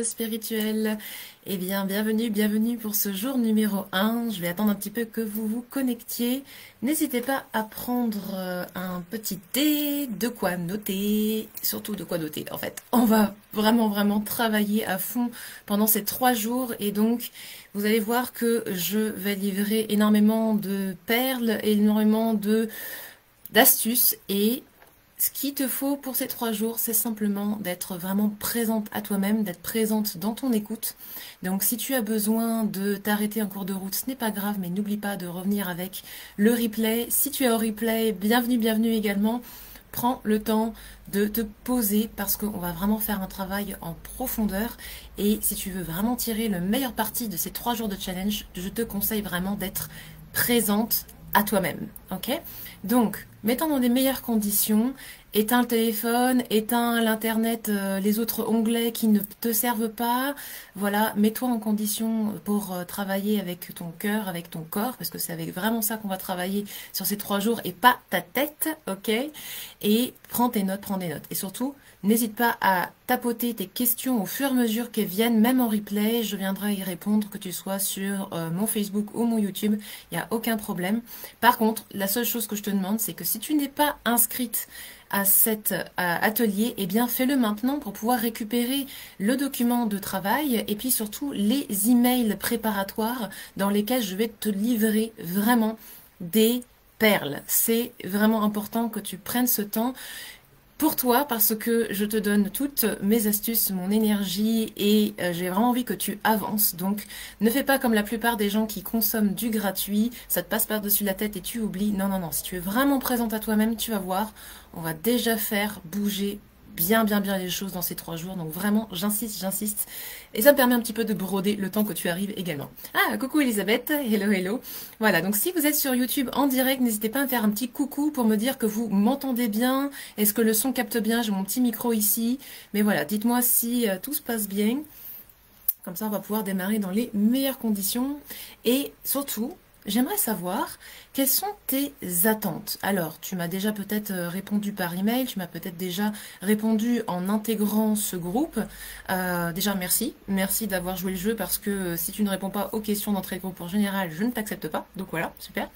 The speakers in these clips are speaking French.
Spirituelle. Eh bien, bienvenue pour ce jour numéro 1. Je vais attendre un petit peu que vous vous connectiez. N'hésitez pas à prendre un petit thé, de quoi noter, surtout de quoi noter. En fait, on va vraiment travailler à fond pendant ces 3 jours et donc vous allez voir que je vais livrer énormément de perles, énormément de d'astuces et ce qu'il te faut pour ces 3 jours, c'est simplement d'être vraiment présente à toi-même, d'être présente dans ton écoute. Donc si tu as besoin de t'arrêter en cours de route, ce n'est pas grave, mais n'oublie pas de revenir avec le replay. Si tu es au replay, bienvenue également. Prends le temps de te poser parce qu'on va vraiment faire un travail en profondeur. Et si tu veux vraiment tirer le meilleur parti de ces 3 jours de challenge, je te conseille vraiment d'être présente à toi-même. Ok? Donc, mettant dans des meilleures conditions, éteins le téléphone, éteins l'internet, les autres onglets qui ne te servent pas. Voilà, mets-toi en condition pour travailler avec ton cœur, avec ton corps, parce que c'est avec vraiment ça qu'on va travailler sur ces 3 jours et pas ta tête, ok? Et prends des notes. Et surtout, n'hésite pas à tapoter tes questions au fur et à mesure qu'elles viennent, même en replay. Je viendrai y répondre, que tu sois sur mon Facebook ou mon YouTube. Il n'y a aucun problème. Par contre, la seule chose que je te demande, c'est que si tu n'es pas inscrite à cet atelier, eh bien fais-le maintenant pour pouvoir récupérer le document de travail et puis surtout les emails préparatoires dans lesquels je vais te livrer vraiment des perles. C'est vraiment important que tu prennes ce temps pour toi parce que je te donne toutes mes astuces, mon énergie et j'ai vraiment envie que tu avances. Donc ne fais pas comme la plupart des gens qui consomment du gratuit, ça te passe par-dessus la tête et tu oublies. Non, si tu es vraiment présente à toi-même, tu vas voir, on va déjà faire bouger bien les choses dans ces 3 jours. Donc vraiment, j'insiste. Et ça me permet un petit peu de broder le temps que tu arrives également. Ah, coucou Elisabeth, hello. Voilà, donc si vous êtes sur YouTube en direct, n'hésitez pas à me faire un petit coucou pour me dire que vous m'entendez bien. Est-ce que le son capte bien? J'ai mon petit micro ici. Mais voilà, dites-moi si tout se passe bien. Comme ça, on va pouvoir démarrer dans les meilleures conditions. Et surtout, j'aimerais savoir quelles sont tes attentes. Alors, tu m'as déjà peut-être répondu par email, tu m'as peut-être déjà répondu en intégrant ce groupe. Déjà, merci d'avoir joué le jeu parce que si tu ne réponds pas aux questions d'entrée de groupe en général, je ne t'accepte pas. Donc voilà, super.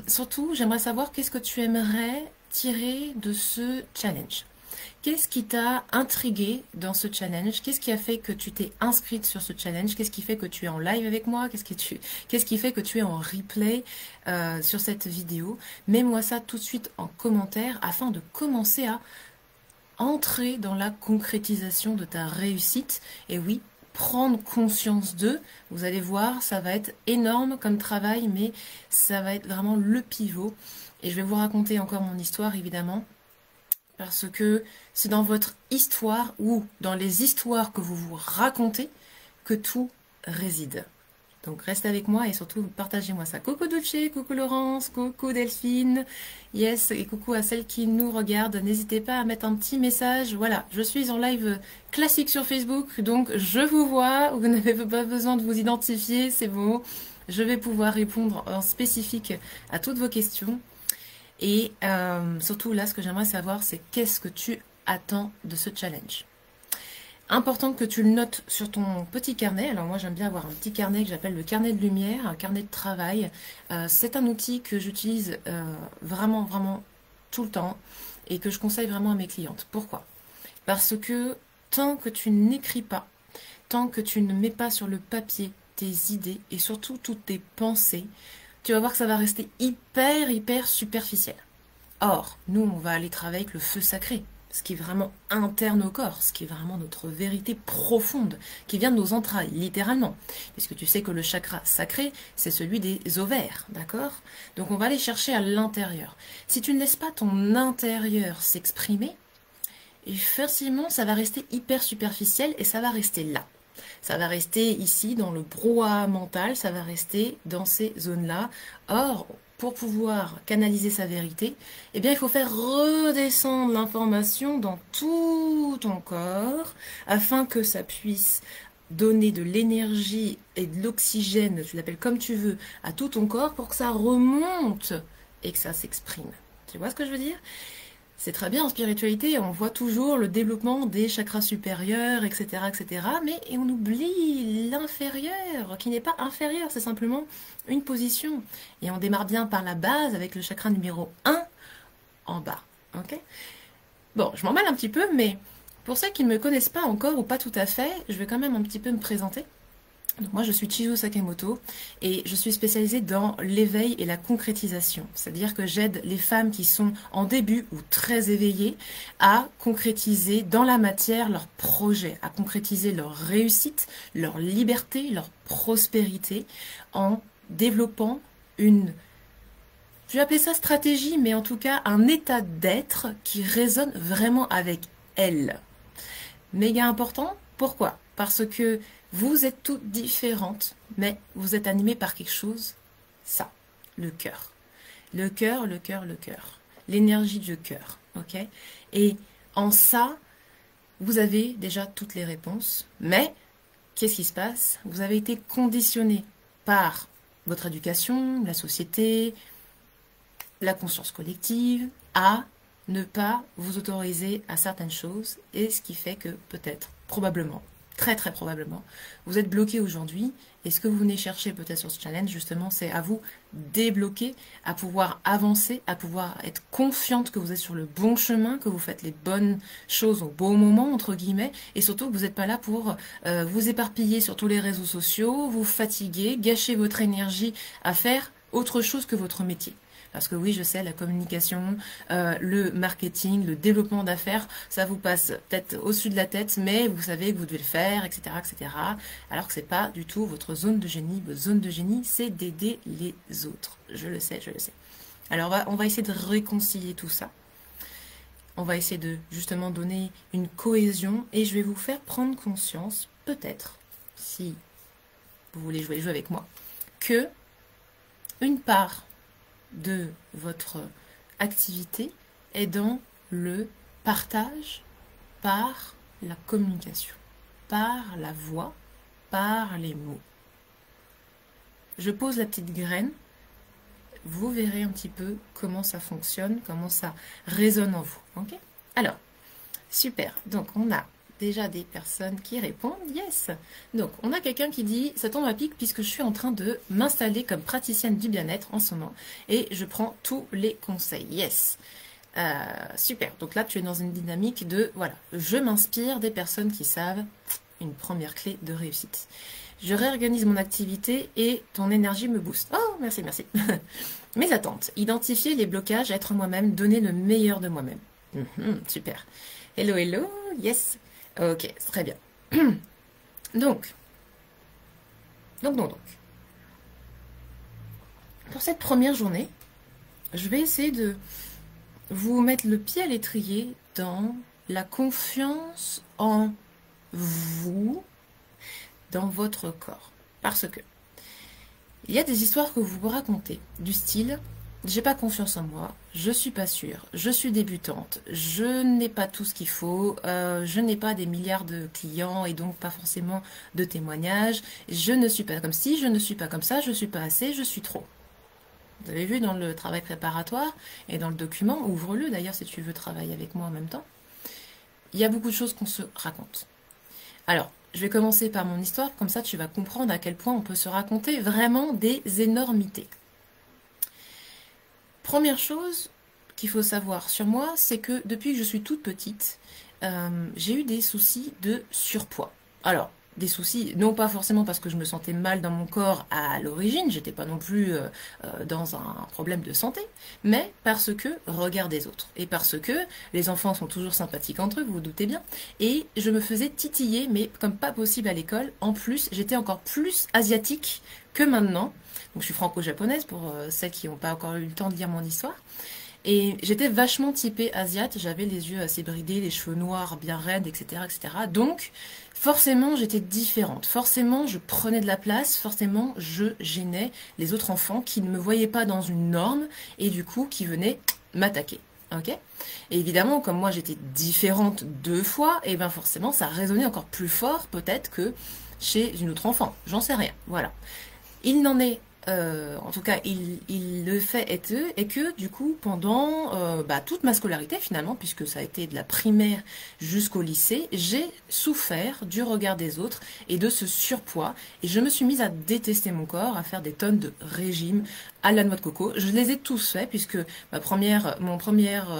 Surtout, j'aimerais savoir qu'est-ce que tu aimerais tirer de ce challenge. Qu'est-ce qui t'a intrigué dans ce challenge? Qu'est-ce qui a fait que tu t'es inscrite sur ce challenge? Qu'est-ce qui fait que tu es en live avec moi? Qu'est-ce qui fait que tu es en replay sur cette vidéo? Mets-moi ça tout de suite en commentaire afin de commencer à entrer dans la concrétisation de ta réussite. Et oui, prendre conscience d'eux. Vous allez voir, ça va être énorme comme travail, mais ça va être vraiment le pivot. Et je vais vous raconter encore mon histoire, évidemment. Parce que c'est dans votre histoire ou dans les histoires que vous vous racontez que tout réside. Donc reste avec moi et surtout partagez-moi ça. Coucou Dulce, coucou Laurence, coucou Delphine, yes, et coucou à celles qui nous regardent. N'hésitez pas à mettre un petit message. Voilà, je suis en live classique sur Facebook, donc je vous vois. Vous n'avez pas besoin de vous identifier, c'est bon. Je vais pouvoir répondre en spécifique à toutes vos questions. Et surtout là, ce que j'aimerais savoir, c'est qu'est-ce que tu attends de ce challenge. Important que tu le notes sur ton petit carnet. Alors moi, j'aime bien avoir un petit carnet que j'appelle le carnet de lumière, un carnet de travail. C'est un outil que j'utilise vraiment tout le temps et que je conseille vraiment à mes clientes. Pourquoi? Parce que tant que tu n'écris pas, tant que tu ne mets pas sur le papier tes idées et surtout toutes tes pensées, tu vas voir que ça va rester hyper superficiel. Or, nous, on va aller travailler avec le feu sacré, ce qui est vraiment interne au corps, ce qui est vraiment notre vérité profonde, qui vient de nos entrailles, littéralement. Puisque tu sais que le chakra sacré, c'est celui des ovaires, d'accord? Donc on va aller chercher à l'intérieur. Si tu ne laisses pas ton intérieur s'exprimer, forcément, ça va rester hyper superficiel et ça va rester là. Ça va rester ici dans le brouhaha mental, ça va rester dans ces zones-là. Or, pour pouvoir canaliser sa vérité, eh bien, il faut faire redescendre l'information dans tout ton corps afin que ça puisse donner de l'énergie et de l'oxygène, tu l'appelles comme tu veux, à tout ton corps pour que ça remonte et que ça s'exprime. Tu vois ce que je veux dire? C'est très bien en spiritualité, on voit toujours le développement des chakras supérieurs, etc., etc., mais on oublie l'inférieur, qui n'est pas inférieur, c'est simplement une position. Et on démarre bien par la base avec le chakra numéro 1 en bas. Ok? Bon, je m'emballe un petit peu, mais pour ceux qui ne me connaissent pas encore ou pas tout à fait, je vais quand même un petit peu me présenter. Donc moi, je suis Chizu Sakamoto et je suis spécialisée dans l'éveil et la concrétisation. C'est-à-dire que j'aide les femmes qui sont en début ou très éveillées à concrétiser dans la matière leurs projets, à concrétiser leur réussite, leur liberté, leur prospérité en développant une, je vais appeler ça stratégie, mais en tout cas un état d'être qui résonne vraiment avec elles. Méga important, pourquoi? Parce que vous êtes toutes différentes, mais vous êtes animées par quelque chose, ça, le cœur. Le cœur, le cœur, le cœur. L'énergie du cœur, ok? Et en ça, vous avez déjà toutes les réponses, mais qu'est-ce qui se passe? Vous avez été conditionné par votre éducation, la société, la conscience collective, à ne pas vous autoriser à certaines choses, et ce qui fait que peut-être, probablement, très très probablement, vous êtes bloqué aujourd'hui, et ce que vous venez chercher peut-être sur ce challenge, justement, c'est à vous débloquer, à pouvoir avancer, à pouvoir être confiante que vous êtes sur le bon chemin, que vous faites les bonnes choses au bon moment, entre guillemets, et surtout que vous n'êtes pas là pour vous éparpiller sur tous les réseaux sociaux, vous fatiguer, gâcher votre énergie à faire autre chose que votre métier. Parce que oui, je sais, la communication, le marketing, le développement d'affaires, ça vous passe peut-être au-dessus de la tête, mais vous savez que vous devez le faire, etc., etc. Alors que c'est pas du tout votre zone de génie. Votre zone de génie, c'est d'aider les autres. Je le sais, je le sais. Alors on va essayer de réconcilier tout ça. On va essayer de justement donner une cohésion et je vais vous faire prendre conscience, peut-être, si vous voulez jouer avec moi, que une part de votre activité est dans le partage par la communication, par la voix, par les mots. Je pose la petite graine, vous verrez un petit peu comment ça fonctionne, comment ça résonne en vous. Ok? Alors, super, donc on a déjà des personnes qui répondent yes. Donc on a quelqu'un qui dit ça tombe à pic puisque je suis en train de m'installer comme praticienne du bien-être en ce moment et je prends tous les conseils. Yes. Super. Donc là tu es dans une dynamique de voilà, je m'inspire des personnes qui savent, une première clé de réussite. Je réorganise mon activité et ton énergie me booste. Oh merci, merci. Mes attentes. Identifier les blocages, être moi-même, donner le meilleur de moi-même. Super. Hello, hello. Yes. Ok, très bien. Donc. Pour cette première journée, je vais essayer de vous mettre le pied à l'étrier dans la confiance en vous, dans votre corps. Parce que il y a des histoires que vous vous racontez, du style j'ai pas confiance en moi, je suis pas sûre, je suis débutante, je n'ai pas tout ce qu'il faut, je n'ai pas des milliards de clients et donc pas forcément de témoignages, je ne suis pas comme ci, je ne suis pas comme ça, je suis pas assez, je suis trop. Vous avez vu dans le travail préparatoire et dans le document, ouvre-le d'ailleurs si tu veux travailler avec moi en même temps, il y a beaucoup de choses qu'on se raconte. Alors, je vais commencer par mon histoire, comme ça tu vas comprendre à quel point on peut se raconter vraiment des énormités. Première chose qu'il faut savoir sur moi, c'est que depuis que je suis toute petite, j'ai eu des soucis de surpoids. Alors, des soucis, non pas forcément parce que je me sentais mal dans mon corps à l'origine, j'étais pas non plus dans un problème de santé, mais parce que regard des autres. Et parce que les enfants sont toujours sympathiques entre eux, vous vous doutez bien, et je me faisais titiller, mais comme pas possible à l'école. En plus, j'étais encore plus asiatique que maintenant. Donc je suis franco-japonaise pour celles qui n'ont pas encore eu le temps de lire mon histoire. Et j'étais vachement typée asiate, j'avais les yeux assez bridés, les cheveux noirs bien raides, etc., etc. Donc forcément j'étais différente, forcément je prenais de la place, forcément je gênais les autres enfants qui ne me voyaient pas dans une norme et du coup qui venaient m'attaquer. Ok? Et évidemment, comme moi j'étais différente 2 fois, et bien forcément ça résonnait encore plus fort peut-être que chez une autre enfant. J'en sais rien. Voilà. Il n'en est en tout cas, il le fait et que du coup, pendant toute ma scolarité finalement, puisque ça a été de la primaire jusqu'au lycée, j'ai souffert du regard des autres et de ce surpoids. Et je me suis mise à détester mon corps, à faire des tonnes de régimes à la noix de coco. Je les ai tous faits puisque mon première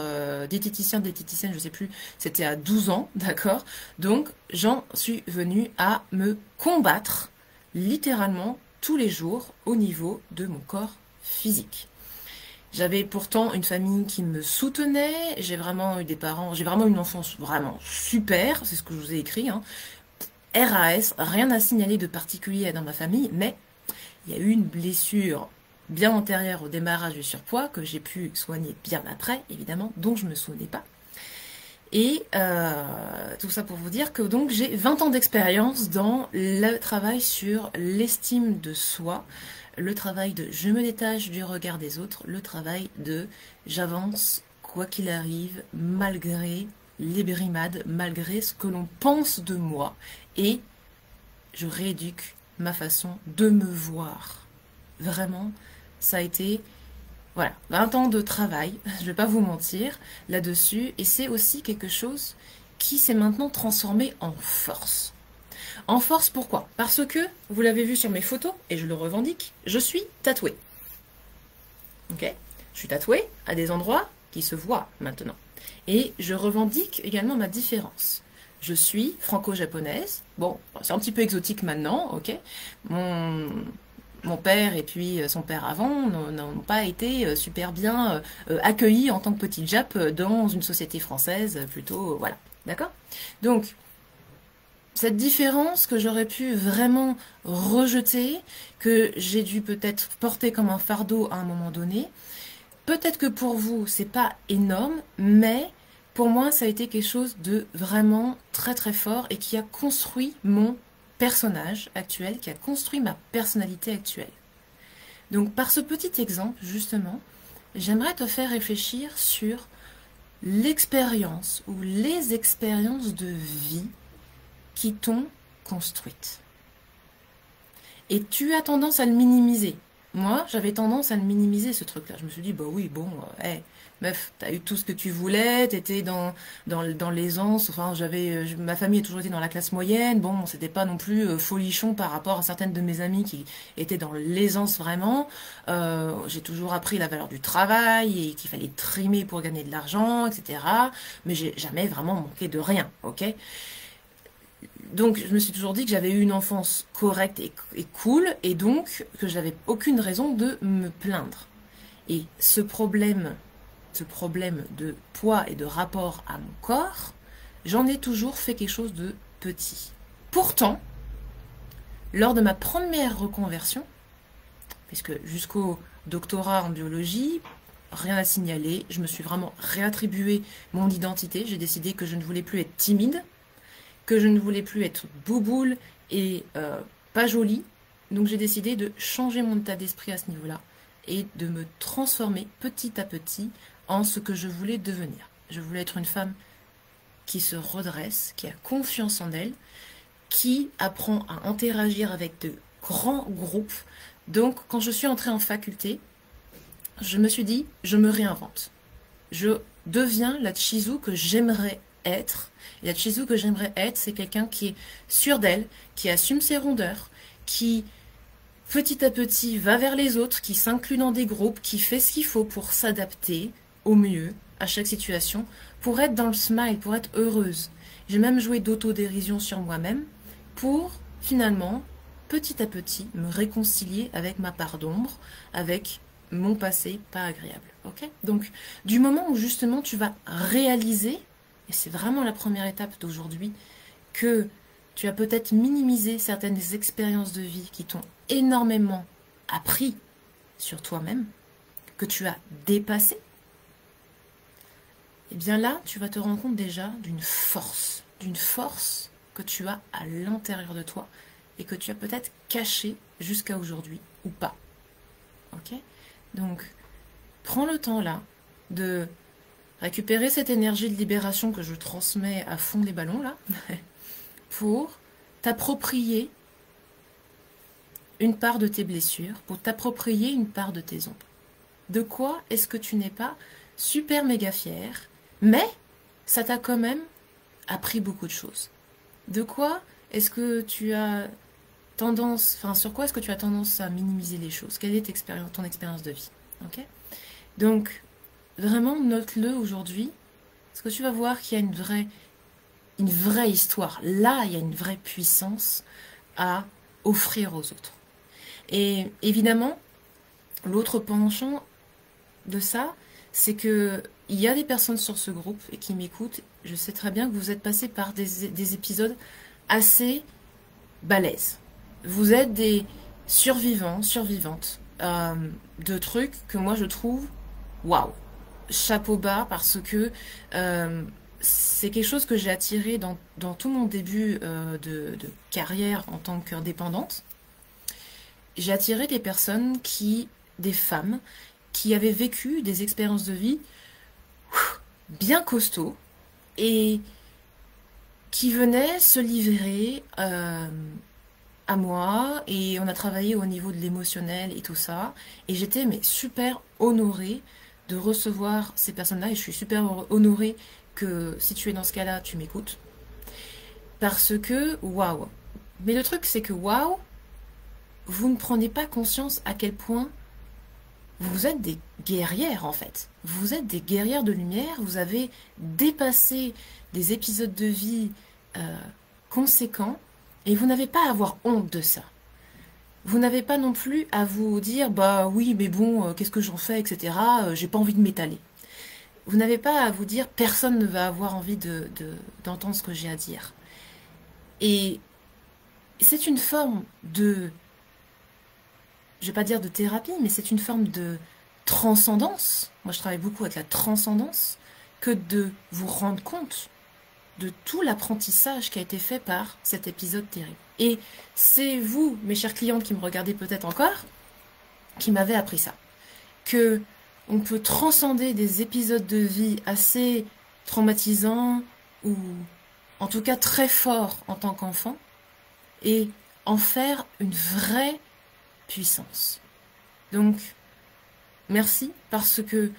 diététicienne, je sais plus, c'était à 12 ans, d'accord. Donc, j'en suis venue à me combattre littéralement tous les jours au niveau de mon corps physique. J'avais pourtant une famille qui me soutenait, j'ai vraiment eu des parents, j'ai vraiment une enfance vraiment super, c'est ce que je vous ai écrit, hein. RAS, rien à signaler de particulier dans ma famille, mais il y a eu une blessure bien antérieure au démarrage du surpoids que j'ai pu soigner bien après, évidemment, dont je ne me souvenais pas. Et tout ça pour vous dire que donc j'ai 20 ans d'expérience dans le travail sur l'estime de soi, le travail de je me détache du regard des autres, le travail de j'avance quoi qu'il arrive, malgré les brimades, malgré ce que l'on pense de moi, et je rééduque ma façon de me voir. Vraiment, ça a été... Voilà, 20 ans de travail, je vais pas vous mentir, là-dessus, et c'est aussi quelque chose qui s'est maintenant transformé en force. En force, pourquoi? Parce que, vous l'avez vu sur mes photos, et je le revendique, je suis tatouée. Ok? Je suis tatouée à des endroits qui se voient maintenant. Et je revendique également ma différence. Je suis franco-japonaise, bon, c'est un petit peu exotique maintenant, ok? Mon père et puis son père avant n'ont pas été super bien accueillis en tant que petit Jap dans une société française plutôt, voilà, d'accord? Donc, cette différence que j'aurais pu vraiment rejeter, que j'ai dû peut-être porter comme un fardeau à un moment donné, peut-être que pour vous, c'est pas énorme, mais pour moi, ça a été quelque chose de vraiment très très fort et qui a construit mon personnage actuel, qui a construit ma personnalité actuelle. Donc par ce petit exemple, justement, j'aimerais te faire réfléchir sur l'expérience ou les expériences de vie qui t'ont construite. Et tu as tendance à le minimiser. Moi, j'avais tendance à le minimiser, ce truc-là. Je me suis dit, bah oui, bon, hey, meuf, t'as eu tout ce que tu voulais, t'étais dans l'aisance, enfin, ma famille a toujours été dans la classe moyenne, bon, c'était pas non plus folichon par rapport à certaines de mes amies qui étaient dans l'aisance vraiment. J'ai toujours appris la valeur du travail et qu'il fallait trimer pour gagner de l'argent, etc. Mais j'ai jamais vraiment manqué de rien, ok? Donc, je me suis toujours dit que j'avais eu une enfance correcte et cool, et donc que j'avais aucune raison de me plaindre. Et ce problème de poids et de rapport à mon corps, j'en ai toujours fait quelque chose de petit. Pourtant, lors de ma première reconversion, puisque jusqu'au doctorat en biologie, rien à signaler, je me suis vraiment réattribué mon identité, j'ai décidé que je ne voulais plus être timide, que je ne voulais plus être bouboule et pas jolie. Donc j'ai décidé de changer mon état d'esprit à ce niveau-là et de me transformer petit à petit en ce que je voulais devenir. Je voulais être une femme qui se redresse, qui a confiance en elle, qui apprend à interagir avec de grands groupes. Donc quand je suis entrée en faculté, je me suis dit, je me réinvente. Je deviens la Chizu que j'aimerais être. Et la Chizu que j'aimerais être, c'est quelqu'un qui est sûr d'elle, qui assume ses rondeurs, qui petit à petit va vers les autres, qui s'inclut dans des groupes, qui fait ce qu'il faut pour s'adapter au mieux à chaque situation, pour être dans le smile, pour être heureuse. J'ai même joué d'autodérision sur moi-même pour finalement, petit à petit, me réconcilier avec ma part d'ombre, avec mon passé pas agréable. Ok? Donc, du moment où justement tu vas réaliser, et c'est vraiment la première étape d'aujourd'hui, que tu as peut-être minimisé certaines expériences de vie qui t'ont énormément appris sur toi-même, que tu as dépassé, et bien là, tu vas te rendre compte déjà d'une force que tu as à l'intérieur de toi et que tu as peut-être cachée jusqu'à aujourd'hui ou pas. Ok? Donc, prends le temps là de récupérer cette énergie de libération que je transmets à fond les ballons là, pour t'approprier une part de tes blessures, pour t'approprier une part de tes ombres. De quoi est-ce que tu n'es pas super méga fier, mais ça t'a quand même appris beaucoup de choses. De quoi est-ce que tu as tendance, enfin sur quoi est-ce que tu as tendance à minimiser les choses? Quelle est ton expérience de vie? Ok. Donc vraiment note-le aujourd'hui, parce que tu vas voir qu'il y a une vraie histoire. Là, il y a une vraie puissance à offrir aux autres. Et évidemment, l'autre penchant de ça, c'est que il y a des personnes sur ce groupe et qui m'écoutent. Je sais très bien que vous êtes passés par des épisodes assez balèzes. Vous êtes des survivants, survivantes de trucs que moi je trouve waouh, chapeau bas, parce que c'est quelque chose que j'ai attiré dans tout mon début de carrière en tant qu'indépendante. J'ai attiré des femmes qui avaient vécu des expériences de vie bien costauds et qui venaient se livrer à moi, et on a travaillé au niveau de l'émotionnel et tout ça, et j'étais mais super honorée de recevoir ces personnes-là, et je suis super honorée que si tu es dans ce cas-là, tu m'écoutes, parce que waouh. Mais le truc c'est que waouh, vous ne prenez pas conscience à quel point vous êtes des guerrières en fait. Vous êtes des guerrières de lumière, vous avez dépassé des épisodes de vie conséquents, et vous n'avez pas à avoir honte de ça. Vous n'avez pas non plus à vous dire bah oui mais bon qu'est-ce que j'en fais, etc. J'ai pas envie de m'étaler. Vous n'avez pas à vous dire personne ne va avoir envie d'entendre ce que j'ai à dire. Et c'est une forme de, je vais pas dire de thérapie, mais c'est une forme de transcendance. Moi, je travaille beaucoup avec la transcendance, que de vous rendre compte de tout l'apprentissage qui a été fait par cet épisode terrible. Et c'est vous, mes chères clientes qui me regardez peut-être encore, qui m'avez appris ça. Que on peut transcender des épisodes de vie assez traumatisants, ou en tout cas très forts en tant qu'enfant, et en faire une vraie puissance. Donc, merci, parce que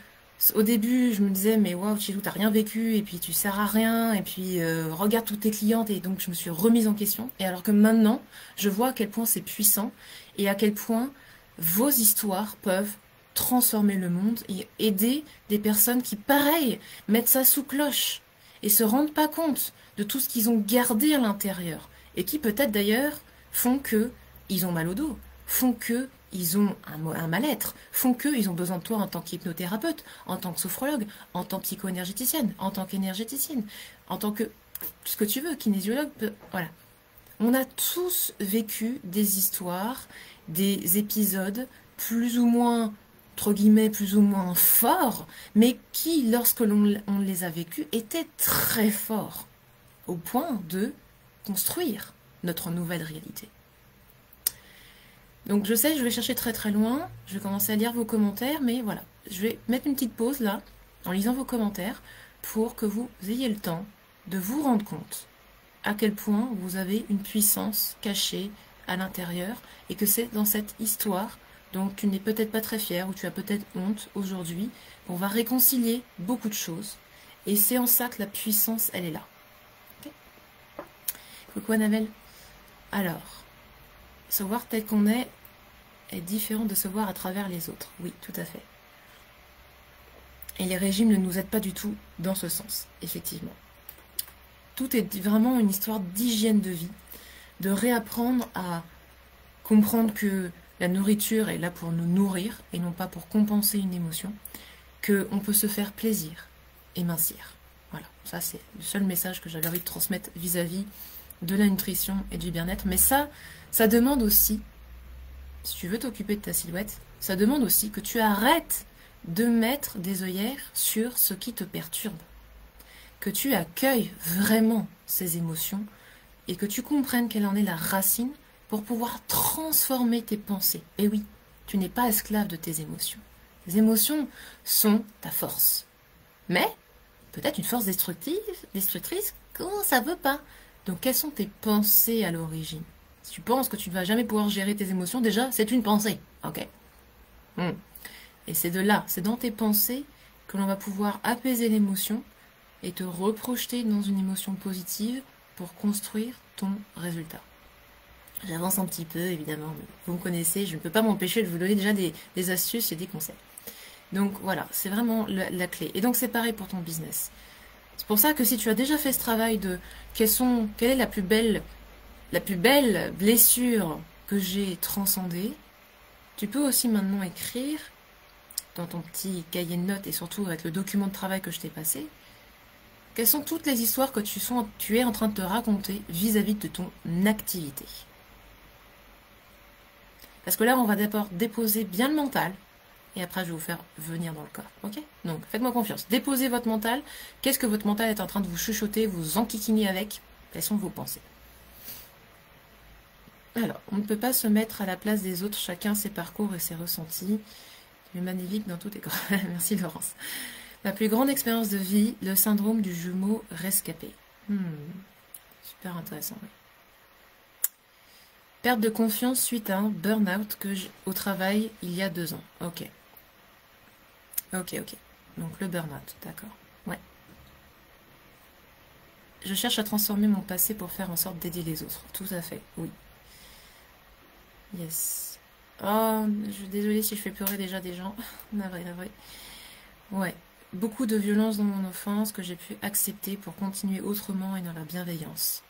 au début, je me disais, mais waouh, Chilou, t'as rien vécu, et puis tu sers à rien, et puis regarde toutes tes clientes, et donc je me suis remise en question. Et alors que maintenant, je vois à quel point c'est puissant, et à quel point vos histoires peuvent transformer le monde, et aider des personnes qui, pareil, mettent ça sous cloche, et se rendent pas compte de tout ce qu'ils ont gardé à l'intérieur, et qui peut-être d'ailleurs font que ils ont mal au dos, font que ils ont un mal-être, font qu'ils ont besoin de toi en tant qu'hypnothérapeute, en tant que sophrologue, en tant que psycho-énergéticienne, en tant qu'énergéticienne, en tant que ce que tu veux, kinésiologue, voilà. On a tous vécu des histoires, des épisodes plus ou moins, entre guillemets, plus ou moins forts, mais qui, lorsque on les a vécus, étaient très forts, au point de construire notre nouvelle réalité. Donc je sais, je vais chercher très très loin, je vais commencer à lire vos commentaires, mais voilà, je vais mettre une petite pause là, en lisant vos commentaires, pour que vous ayez le temps de vous rendre compte à quel point vous avez une puissance cachée à l'intérieur, et que c'est dans cette histoire dont tu n'es peut-être pas très fier, ou tu as peut-être honte aujourd'hui, qu'on va réconcilier beaucoup de choses, et c'est en ça que la puissance, elle est là. Okay. Coucou Annabelle. Alors, se voir tel qu'on est différent de se voir à travers les autres. Oui, tout à fait. Et les régimes ne nous aident pas du tout dans ce sens, effectivement. Tout est vraiment une histoire d'hygiène de vie, de réapprendre à comprendre que la nourriture est là pour nous nourrir et non pas pour compenser une émotion, qu'on peut se faire plaisir et mincir. Voilà, ça c'est le seul message que j'avais envie de transmettre vis-à-vis de la nutrition et du bien-être. Mais ça demande aussi, si tu veux t'occuper de ta silhouette, ça demande aussi que tu arrêtes de mettre des œillères sur ce qui te perturbe. Que tu accueilles vraiment ces émotions et que tu comprennes quelle en est la racine pour pouvoir transformer tes pensées. Et oui, tu n'es pas esclave de tes émotions. Les émotions sont ta force. Mais, peut-être une force destructrice, que ça ne veut pas. Donc, quelles sont tes pensées à l'origine? Si tu penses que tu ne vas jamais pouvoir gérer tes émotions, déjà, c'est une pensée. Ok. Et c'est de là, c'est dans tes pensées que l'on va pouvoir apaiser l'émotion et te reprojeter dans une émotion positive pour construire ton résultat. J'avance un petit peu, évidemment. Vous me connaissez, je ne peux pas m'empêcher de vous donner déjà des astuces et des conseils. Donc voilà, c'est vraiment la clé. Et donc c'est pareil pour ton business. C'est pour ça que si tu as déjà fait ce travail de quelle est la plus belle blessure que j'ai transcendée, tu peux aussi maintenant écrire dans ton petit cahier de notes et surtout avec le document de travail que je t'ai passé, quelles sont toutes les histoires que tu es en train de te raconter vis-à-vis de ton activité. Parce que là, on va d'abord déposer bien le mental, et après, je vais vous faire venir dans le corps. Ok? Donc, faites-moi confiance. Déposez votre mental. Qu'est-ce que votre mental est en train de vous chuchoter, vous enquiquiner avec? Quelles sont vos pensées? Alors, on ne peut pas se mettre à la place des autres, chacun ses parcours et ses ressentis. Le magnifique dans tout est corps. Merci Laurence. La plus grande expérience de vie, le syndrome du jumeau rescapé. Super intéressant, oui. Perte de confiance suite à un burn-out au travail il y a 2 ans. Ok. Ok. Donc le burn-out, d'accord. Ouais. Je cherche à transformer mon passé pour faire en sorte d'aider les autres. Tout à fait, oui. Yes. Oh, je suis désolée si je fais pleurer déjà des gens. Navré. Ouais. Beaucoup de violence dans mon enfance que j'ai pu accepter pour continuer autrement et dans la bienveillance.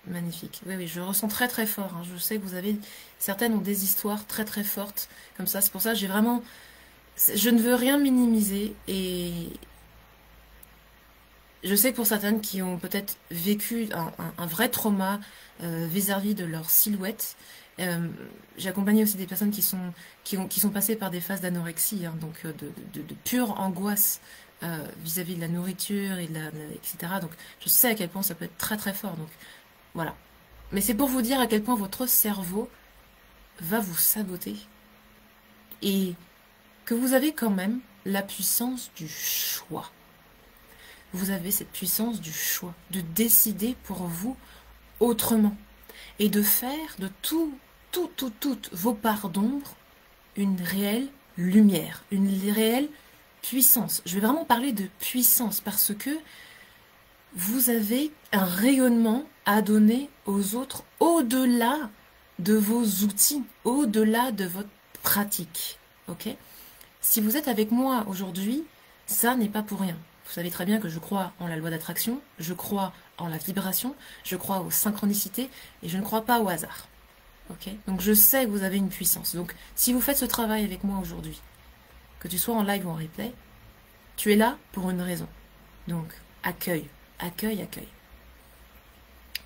Magnifique. Oui, je ressens très très fort. Hein. Je sais que certaines ont des histoires très très fortes comme ça. C'est pour ça que je ne veux rien minimiser et je sais que pour certaines qui ont peut-être vécu un vrai trauma vis-à-vis de leur silhouette, j'ai accompagné aussi des personnes qui sont passées par des phases d'anorexie, hein, donc de pure angoisse vis-à-vis de la nourriture et etc. Donc je sais à quel point ça peut être très très fort. Donc voilà. Mais c'est pour vous dire à quel point votre cerveau va vous saboter et que vous avez quand même la puissance du choix. Vous avez cette puissance du choix, de décider pour vous autrement et de faire de toutes vos parts d'ombre une réelle lumière, une réelle puissance. Je vais vraiment parler de puissance parce que vous avez un rayonnement à donner aux autres au-delà de vos outils, au-delà de votre pratique. Ok ? Si vous êtes avec moi aujourd'hui, ça n'est pas pour rien. Vous savez très bien que je crois en la loi d'attraction, je crois en la vibration, je crois aux synchronicités et je ne crois pas au hasard. Ok ? Donc je sais que vous avez une puissance. Donc si vous faites ce travail avec moi aujourd'hui, que tu sois en live ou en replay, tu es là pour une raison. Donc accueille.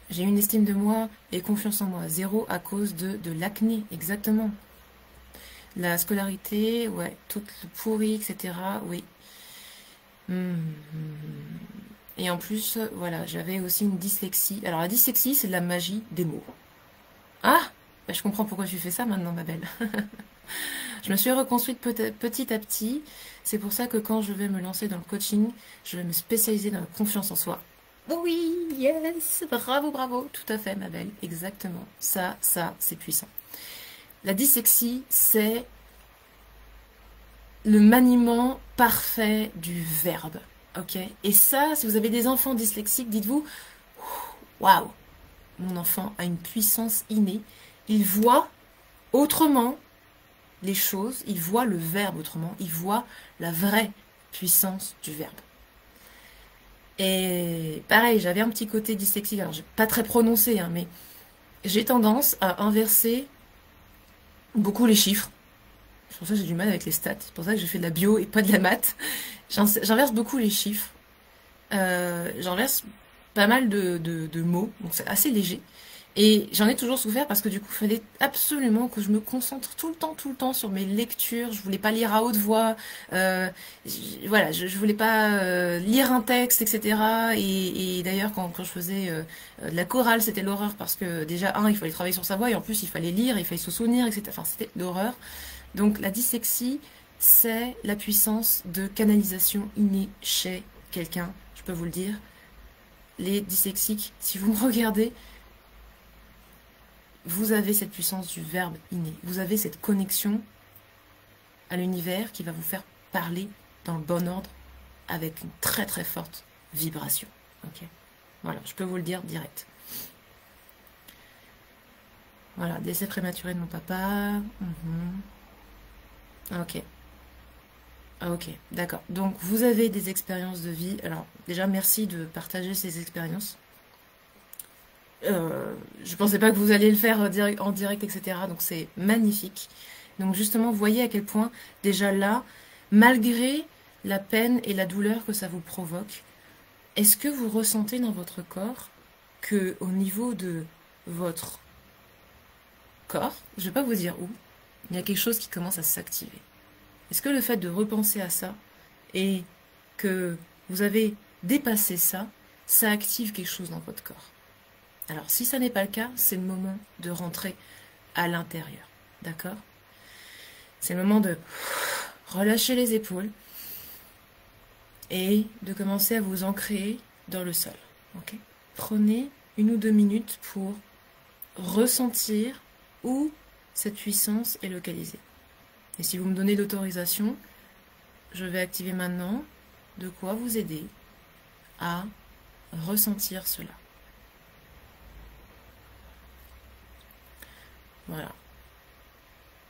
J'ai une estime de moi et confiance en moi. 0 à cause de l'acné, exactement. La scolarité, ouais, tout le pourri, etc. Oui. Et en plus, voilà, j'avais aussi une dyslexie. Alors la dyslexie, c'est de la magie des mots. Ah, bah, je comprends pourquoi tu fais ça maintenant, ma belle. Je me suis reconstruite petit à petit. C'est pour ça que quand je vais me lancer dans le coaching, je vais me spécialiser dans la confiance en soi. Oui, yes, bravo, tout à fait, ma belle, exactement. Ça, c'est puissant. La dyslexie, c'est le maniement parfait du verbe, ok? Et ça, si vous avez des enfants dyslexiques, dites-vous, waouh, mon enfant a une puissance innée. Il voit autrement les choses, il voit le verbe autrement, il voit la vraie puissance du verbe. Et pareil, j'avais un petit côté dyslexique, alors pas très prononcé, hein, mais j'ai tendance à inverser beaucoup les chiffres. C'est pour ça que j'ai du mal avec les stats, c'est pour ça que j'ai fait de la bio et pas de la maths. J'inverse beaucoup les chiffres, j'inverse pas mal de mots, donc c'est assez léger. Et j'en ai toujours souffert parce que du coup, il fallait absolument que je me concentre tout le temps sur mes lectures. Je voulais pas lire à haute voix. Voilà, je voulais pas lire un texte, etc. Et d'ailleurs, quand je faisais de la chorale, c'était l'horreur parce que déjà, il fallait travailler sur sa voix et en plus, il fallait lire, il fallait se souvenir, etc. Enfin, c'était l'horreur. Donc, la dyslexie, c'est la puissance de canalisation innée chez quelqu'un. Je peux vous le dire. Les dyslexiques, si vous me regardez, vous avez cette puissance du verbe inné. Vous avez cette connexion à l'univers qui va vous faire parler dans le bon ordre avec une très très forte vibration. Ok, voilà, je peux vous le dire direct. Voilà, décès prématuré de mon papa. Ok. Ok, d'accord. Donc, vous avez des expériences de vie. Alors, déjà, merci de partager ces expériences. Je pensais pas que vous alliez le faire en direct, etc. Donc, c'est magnifique. Donc, justement, vous voyez à quel point, déjà là, malgré la peine et la douleur que ça vous provoque, est-ce que vous ressentez dans votre corps que, au niveau de votre corps, je vais pas vous dire où, il y a quelque chose qui commence à s'activer? Est-ce que le fait de repenser à ça et que vous avez dépassé ça, ça active quelque chose dans votre corps? Alors, si ça n'est pas le cas, c'est le moment de rentrer à l'intérieur. D'accord? C'est le moment de relâcher les épaules et de commencer à vous ancrer dans le sol. Ok? Prenez 1 ou 2 minutes pour ressentir où cette puissance est localisée. Et si vous me donnez l'autorisation, je vais activer maintenant de quoi vous aider à ressentir cela. Voilà.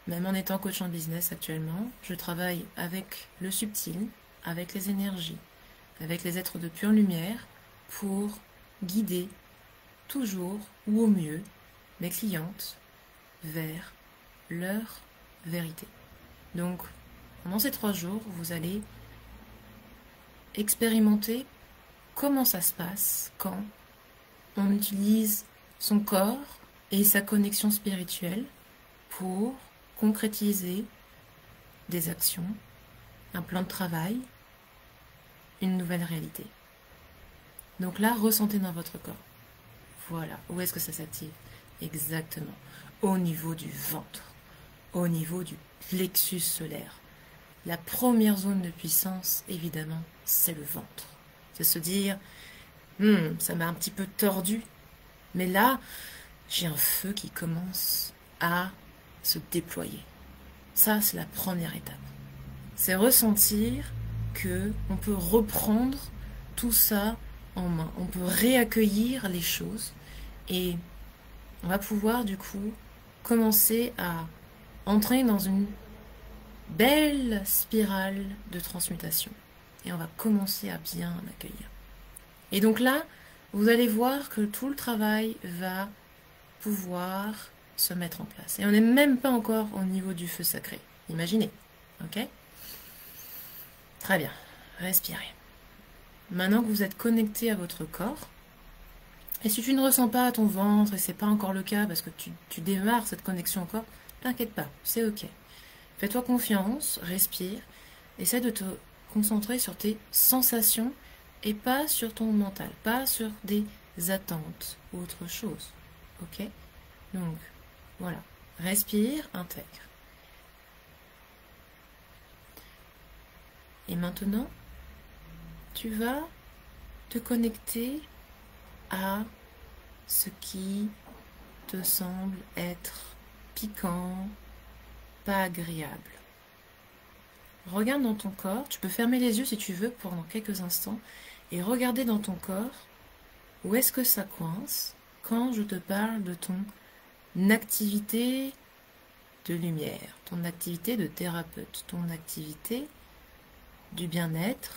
Même en étant coach en business actuellement, je travaille avec le subtil, avec les énergies, avec les êtres de pure lumière pour guider toujours ou au mieux mes clientes vers leur vérité. Donc, pendant ces 3 jours, vous allez expérimenter comment ça se passe quand on utilise son corps et sa connexion spirituelle pour concrétiser des actions, un plan de travail, une nouvelle réalité. Donc là, ressentez dans votre corps. Voilà, où est-ce que ça s'active? Exactement, au niveau du ventre, au niveau du plexus solaire. La première zone de puissance, évidemment, c'est le ventre. C'est se dire, ça m'a un petit peu tordu, mais là, j'ai un feu qui commence à se déployer. Ça, c'est la première étape. C'est ressentir que on peut reprendre tout ça en main. On peut réaccueillir les choses et on va pouvoir, du coup, commencer à entrer dans une belle spirale de transmutation. Et on va commencer à bien l'accueillir. Et donc là, vous allez voir que tout le travail va pouvoir se mettre en place. Et on n'est même pas encore au niveau du feu sacré. Imaginez. Ok? Très bien. Respirez. Maintenant que vous êtes connecté à votre corps, et si tu ne ressens pas ton ventre, et c'est pas encore le cas parce que tu démarres cette connexion au corps, t'inquiète pas, c'est ok. Fais-toi confiance, respire, essaie de te concentrer sur tes sensations et pas sur ton mental, pas sur des attentes ou autre chose. Ok? Donc, voilà. Respire, intègre. Et maintenant, tu vas te connecter à ce qui te semble être piquant, pas agréable. Regarde dans ton corps, tu peux fermer les yeux si tu veux pendant quelques instants et regarder dans ton corps où est-ce que ça coince quand je te parle de ton activité de lumière, ton activité de thérapeute, ton activité du bien-être.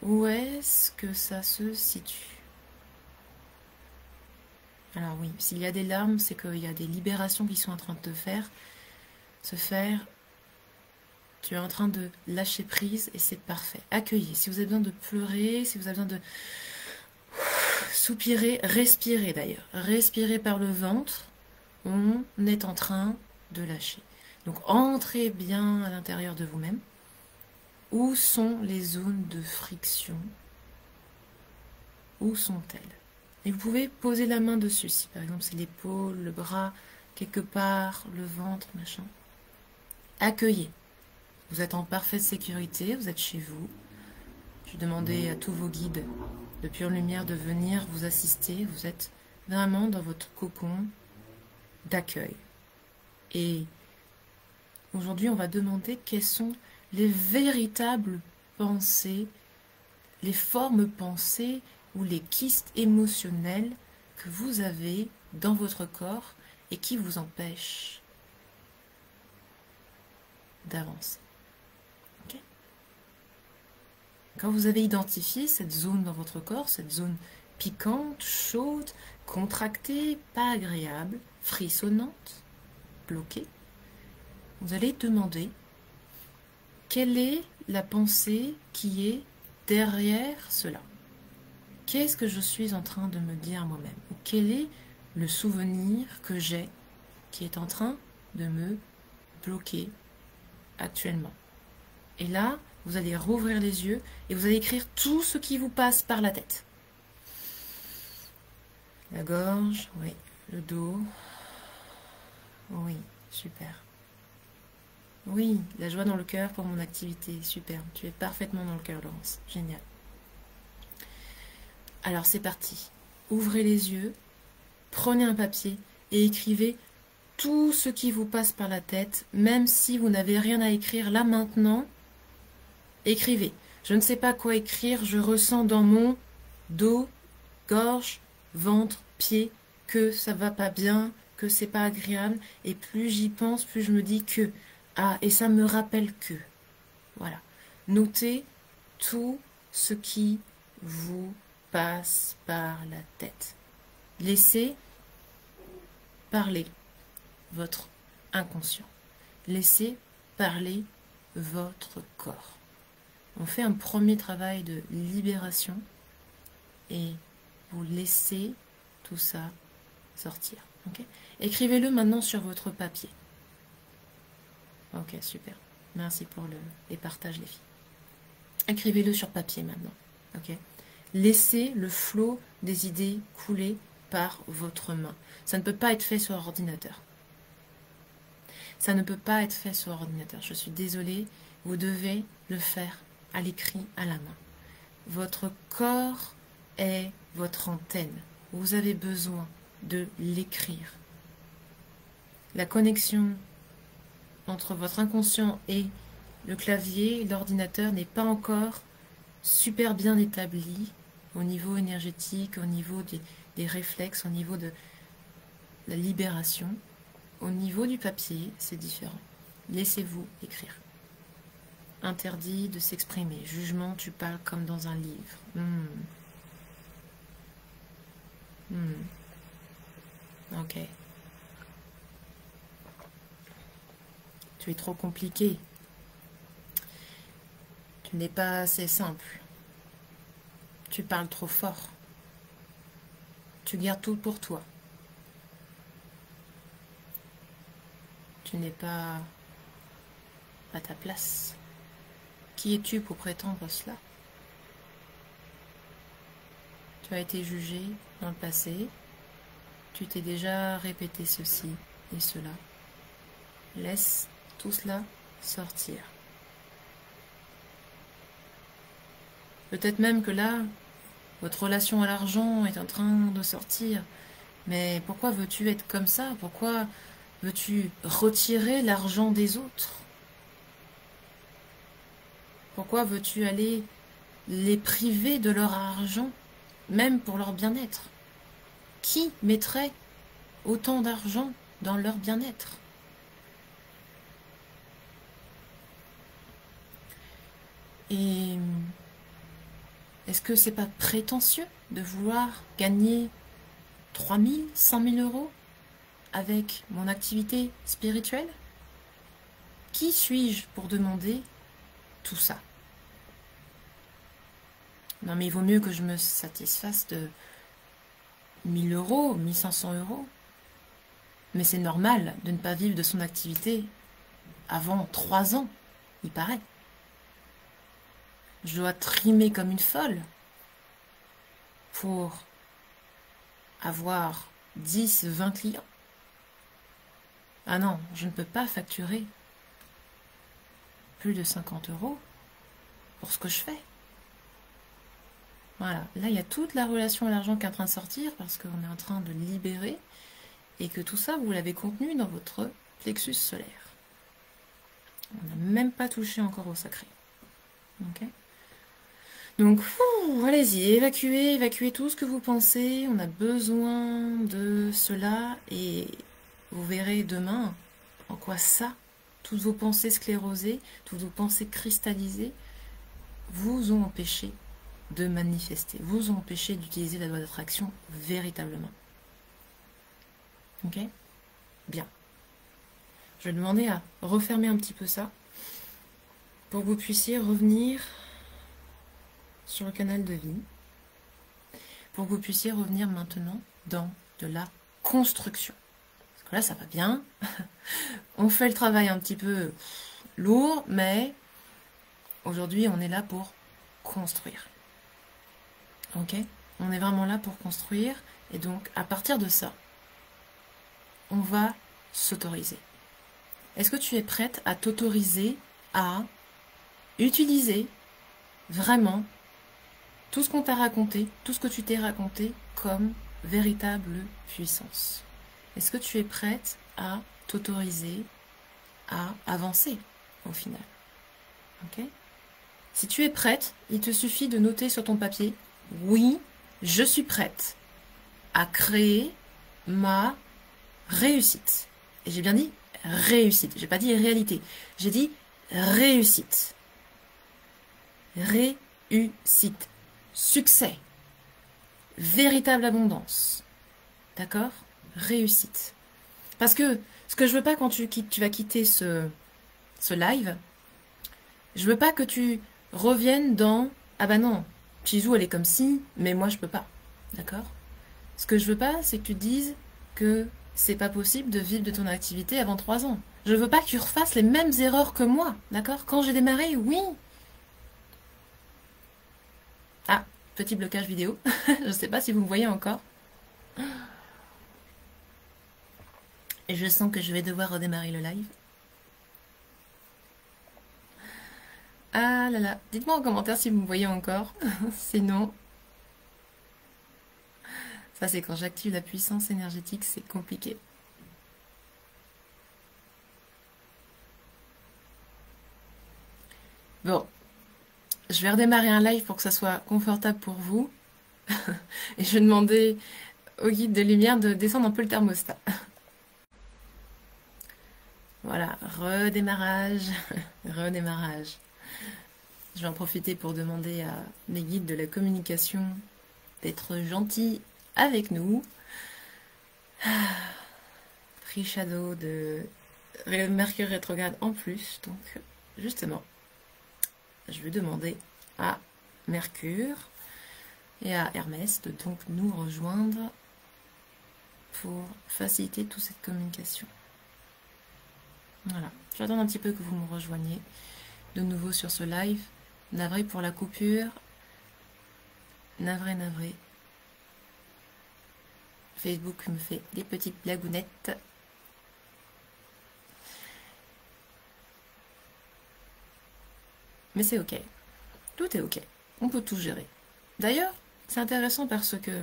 Où est-ce que ça se situe? Alors oui, s'il y a des larmes, c'est qu'il y a des libérations qui sont en train de se faire. Tu es en train de lâcher prise et c'est parfait. Accueillez. Si vous avez besoin de pleurer, si vous avez besoin de soupirer, respirez d'ailleurs. Respirez par le ventre. On est en train de lâcher. Donc entrez bien à l'intérieur de vous-même. Où sont les zones de friction? Où sont-elles? Et vous pouvez poser la main dessus. Si par exemple c'est l'épaule, le bras, quelque part, le ventre, machin. Accueillez. Vous êtes en parfaite sécurité, vous êtes chez vous. Je demandais à tous vos guides de pure lumière de venir vous assister. Vous êtes vraiment dans votre cocon d'accueil. Et aujourd'hui, on va demander quelles sont les véritables pensées, les formes pensées ou les kystes émotionnels que vous avez dans votre corps et qui vous empêchent d'avancer. Okay. Quand vous avez identifié cette zone dans votre corps, cette zone piquante, chaude, contractée, pas agréable, frissonnante, bloquée, vous allez demander quelle est la pensée qui est derrière cela. Qu'est-ce que je suis en train de me dire moi-même? Ou quel est le souvenir que j'ai qui est en train de me bloquer actuellement? Et là, vous allez rouvrir les yeux et vous allez écrire tout ce qui vous passe par la tête. La gorge, oui. Le dos, oui, super. Oui, la joie dans le cœur pour mon activité, super. Tu es parfaitement dans le cœur, Laurence, génial. Alors c'est parti. Ouvrez les yeux, prenez un papier et écrivez tout ce qui vous passe par la tête, même si vous n'avez rien à écrire là maintenant. Écrivez. Je ne sais pas quoi écrire, je ressens dans mon dos, gorge, ventre, pied, que ça va pas bien, que c'est pas agréable. Et plus j'y pense, plus je me dis que. Ah, et ça me rappelle que. Voilà. Notez tout ce qui vous passe par la tête. Laissez parler votre inconscient. Laissez parler votre corps. On fait un premier travail de libération et vous laissez tout ça sortir. Okay. Écrivez-le maintenant sur votre papier. Ok, super. Merci pour les partages, les filles. Écrivez-le sur papier maintenant. Ok. Laissez le flot des idées couler par votre main. Ça ne peut pas être fait sur ordinateur. Ça ne peut pas être fait sur ordinateur. Je suis désolée, vous devez le faire à l'écrit, à la main. Votre corps est votre antenne. Vous avez besoin de l'écrire. La connexion entre votre inconscient et le clavier, l'ordinateur n'est pas encore super bien établi au niveau énergétique, au niveau des réflexes, au niveau de la libération. Au niveau du papier, c'est différent. Laissez-vous écrire. Interdit de s'exprimer. Jugement, tu parles comme dans un livre. Ok. Tu es trop compliqué. Tu n'es pas assez simple. Tu parles trop fort. Tu gardes tout pour toi. Tu n'es pas à ta place. Qui es-tu pour prétendre cela? Tu as été jugé dans le passé. Tu t'es déjà répété ceci et cela. Laisse tout cela sortir. Peut-être même que là, votre relation à l'argent est en train de sortir. Mais pourquoi veux-tu être comme ça? Pourquoi veux-tu retirer l'argent des autres? Pourquoi veux-tu aller les priver de leur argent, même pour leur bien-être? Qui mettrait autant d'argent dans leur bien-être? Et est-ce que c'est pas prétentieux de vouloir gagner 3 000, 5 000 euros avec mon activité spirituelle? Qui suis-je pour demander tout ça? Non, mais il vaut mieux que je me satisfasse de 1 000 euros, 1 500 euros. Mais c'est normal de ne pas vivre de son activité avant 3 ans, il paraît. Je dois trimer comme une folle pour avoir 10, 20 clients. Ah non, je ne peux pas facturer plus de 50 euros pour ce que je fais. Voilà, là il y a toute la relation à l'argent qui est en train de sortir parce qu'on est en train de libérer et que tout ça, vous l'avez contenu dans votre plexus solaire. On n'a même pas touché encore au sacré. Ok. Donc, allez-y, évacuez, évacuez tout ce que vous pensez. On a besoin de cela et vous verrez demain en quoi ça, toutes vos pensées sclérosées, toutes vos pensées cristallisées, vous ont empêché de manifester, vous ont empêché d'utiliser la loi d'attraction véritablement. Ok? Bien. Je vais demander à refermer un petit peu ça pour que vous puissiez revenir sur le canal de vie, pour que vous puissiez revenir maintenant dans de la construction. Parce que là, ça va bien. On fait le travail un petit peu lourd, mais aujourd'hui, on est là pour construire. Ok? On est vraiment là pour construire. Et donc, à partir de ça, on va s'autoriser. Est-ce que tu es prête à t'autoriser à utiliser vraiment tout ce qu'on t'a raconté, tout ce que tu t'es raconté comme véritable puissance? Est-ce que tu es prête à t'autoriser à avancer au final? Ok? Si tu es prête, il te suffit de noter sur ton papier: oui, je suis prête à créer ma réussite. Et j'ai bien dit réussite. J'ai pas dit réalité. J'ai dit réussite. Réussite. Succès. Véritable abondance. D'accord? Réussite. Parce que ce que je veux pas quand tu vas quitter ce live, je veux pas que tu reviennes dans ah bah non, Chizou elle est comme si, mais moi je peux pas. D'accord? Ce que je veux pas, c'est que tu te dises que c'est pas possible de vivre de ton activité avant 3 ans. Je veux pas que tu refasses les mêmes erreurs que moi, d'accord? Quand j'ai démarré, oui. Ah, petit blocage vidéo. Je sais pas si vous me voyez encore. Et je sens que je vais devoir redémarrer le live. Ah là là, dites-moi en commentaire si vous me voyez encore. Sinon, ça c'est quand j'active la puissance énergétique, c'est compliqué. Bon, je vais redémarrer un live pour que ça soit confortable pour vous. Et je vais demander au guide de lumière de descendre un peu le thermostat. Voilà, redémarrage, redémarrage. Je vais en profiter pour demander à mes guides de la communication d'être gentils avec nous. Free Shadow de Mercure rétrograde en plus. Donc, justement, je vais demander à Mercure et à Hermès de donc nous rejoindre pour faciliter toute cette communication. Voilà, j'attends un petit peu que vous me rejoigniez de nouveau sur ce live. Navré pour la coupure. Navré, navré. Facebook me fait des petites blagounettes. Mais c'est ok. Tout est ok. On peut tout gérer. D'ailleurs, c'est intéressant parce que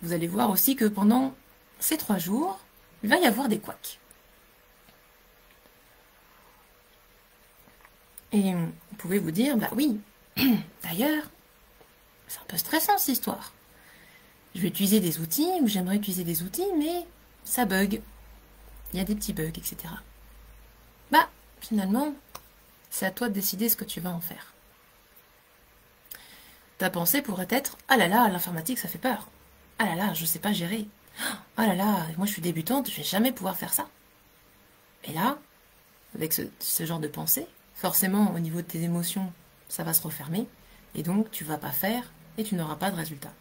vous allez voir aussi que pendant ces 3 jours, il va y avoir des couacs. Et vous pouvez vous dire, bah oui, d'ailleurs, c'est un peu stressant cette histoire. Je vais utiliser des outils, ou j'aimerais utiliser des outils, mais ça bug. Il y a des petits bugs, etc. Bah, finalement, c'est à toi de décider ce que tu vas en faire. Ta pensée pourrait être, ah là là, l'informatique ça fait peur. Ah là là, je sais pas gérer. Ah là là, moi je suis débutante, je vais jamais pouvoir faire ça. Et là, avec ce genre de pensée, forcément au niveau de tes émotions, ça va se refermer, et donc tu vas pas faire, et tu n'auras pas de résultat.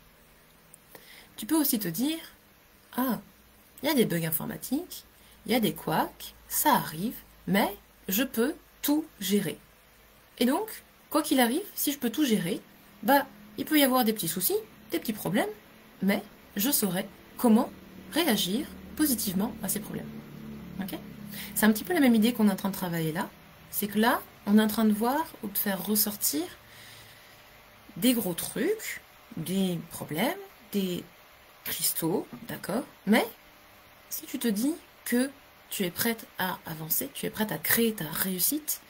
Tu peux aussi te dire, ah, il y a des bugs informatiques, il y a des couacs, ça arrive, mais je peux tout gérer. Et donc, quoi qu'il arrive, si je peux tout gérer, bah, il peut y avoir des petits soucis, des petits problèmes, mais je saurai comment réagir positivement à ces problèmes. Ok ? C'est un petit peu la même idée qu'on est en train de travailler là. C'est que là, on est en train de voir ou de faire ressortir des gros trucs, des problèmes, des cristaux, d'accord? Mais si tu te dis que tu es prête à avancer, tu es prête à créer ta réussite,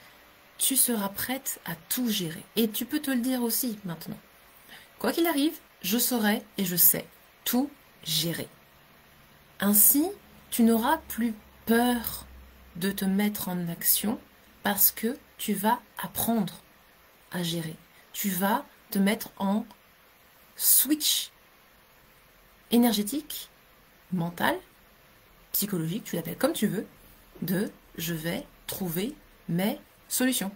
tu seras prête à tout gérer. Et tu peux te le dire aussi maintenant. Quoi qu'il arrive, je saurai et je sais tout gérer. Ainsi, tu n'auras plus peur de te mettre en action parce que tu vas apprendre à gérer. Tu vas te mettre en switch énergétique, mental, psychologique, tu l'appelles comme tu veux, de je vais trouver mes solutions.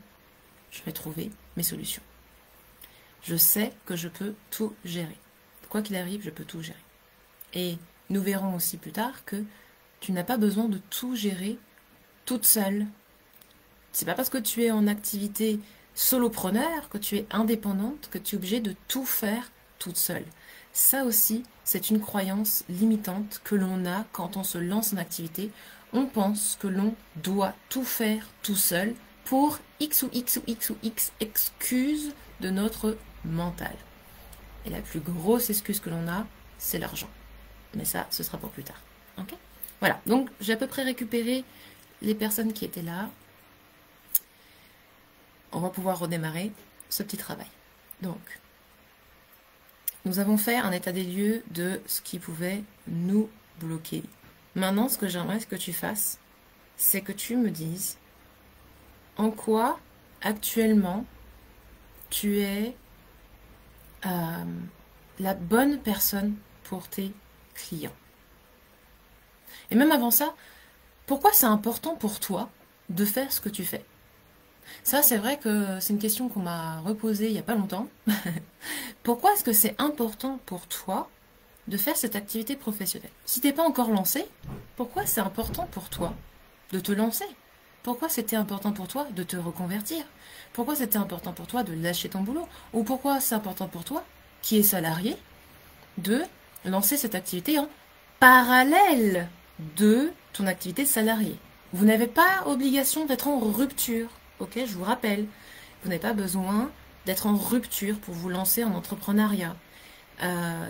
Je vais trouver mes solutions. Je sais que je peux tout gérer. Quoi qu'il arrive, je peux tout gérer. Et nous verrons aussi plus tard que tu n'as pas besoin de tout gérer toute seule. C'est pas parce que tu es en activité solopreneur, que tu es indépendante, que tu es obligée de tout faire toute seule. Ça aussi, c'est une croyance limitante que l'on a quand on se lance en activité. On pense que l'on doit tout faire tout seul pour X ou X ou X ou X excuses de notre mental. Et la plus grosse excuse que l'on a, c'est l'argent. Mais ça, ce sera pour plus tard. Ok ? Voilà, donc j'ai à peu près récupéré les personnes qui étaient là. On va pouvoir redémarrer ce petit travail. Donc, nous avons fait un état des lieux de ce qui pouvait nous bloquer. Maintenant, ce que j'aimerais que tu fasses, c'est que tu me dises en quoi actuellement tu es la bonne personne pour tes clients. Et même avant ça, pourquoi c'est important pour toi de faire ce que tu fais? Ça, c'est vrai que c'est une question qu'on m'a reposée il n'y a pas longtemps. Pourquoi est-ce que c'est important pour toi de faire cette activité professionnelle? Si tu n'es pas encore lancé, pourquoi c'est important pour toi de te lancer? Pourquoi c'était important pour toi de te reconvertir? Pourquoi c'était important pour toi de lâcher ton boulot? Ou pourquoi c'est important pour toi, qui est salarié, de lancer cette activité en parallèle de ton activité salariée? Vous n'avez pas obligation d'être en rupture. Ok, je vous rappelle, vous n'avez pas besoin d'être en rupture pour vous lancer en entrepreneuriat.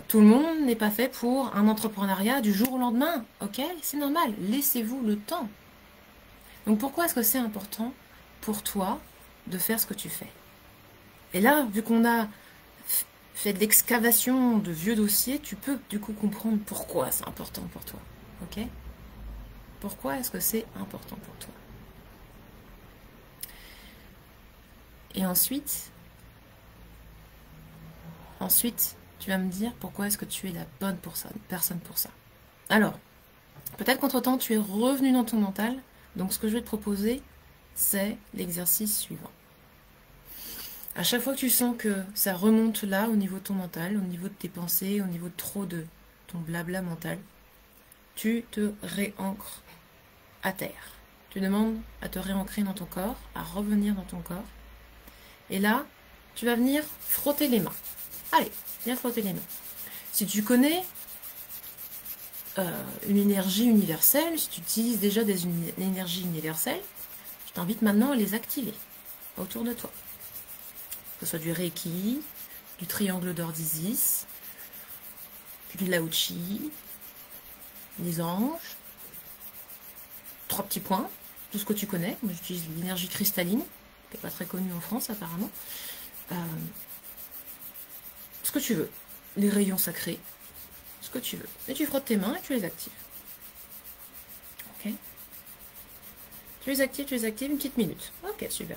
Tout le monde n'est pas fait pour un entrepreneuriat du jour au lendemain. Ok, c'est normal, laissez-vous le temps. Donc pourquoi est-ce que c'est important pour toi de faire ce que tu fais? Et là, vu qu'on a fait de l'excavation de vieux dossiers, tu peux du coup comprendre pourquoi c'est important pour toi. Ok? Pourquoi est-ce que c'est important pour toi? Et ensuite, tu vas me dire pourquoi est-ce que tu es la bonne personne pour ça. Alors, peut-être qu'entre-temps, tu es revenu dans ton mental. Donc, ce que je vais te proposer, c'est l'exercice suivant. À chaque fois que tu sens que ça remonte là, au niveau de ton mental, au niveau de tes pensées, au niveau de trop de ton blabla mental, tu te réancres à terre. Tu demandes à te réancrer dans ton corps, à revenir dans ton corps. Et là, tu vas venir frotter les mains. Allez, viens frotter les mains. Si tu connais une énergie universelle, si tu utilises déjà des énergies universelles, je t'invite maintenant à les activer autour de toi. Que ce soit du Reiki, du triangle d'or d'Isis, du Lao Chi, les anges, 3 petits points, tout ce que tu connais. Moi, j'utilise l'énergie cristalline, qui n'est pas très connue en France apparemment. Ce que tu veux, les rayons sacrés, ce que tu veux. Et tu frottes tes mains et tu les actives. Ok? Tu les actives une petite minute. Ok, super.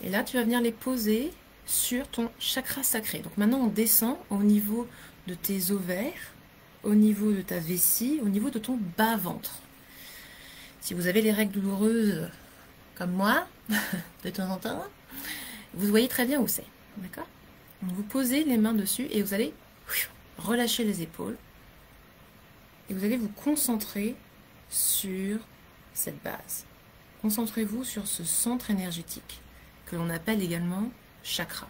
Et là, tu vas venir les poser sur ton chakra sacré. Donc maintenant, on descend au niveau de tes ovaires, au niveau de ta vessie, au niveau de ton bas-ventre. Si vous avez les règles douloureuses comme moi, de temps en temps, vous voyez très bien où c'est. D'accord? Vous posez les mains dessus et vous allez relâcher les épaules. Et vous allez vous concentrer sur cette base. Concentrez-vous sur ce centre énergétique que l'on appelle également chakra.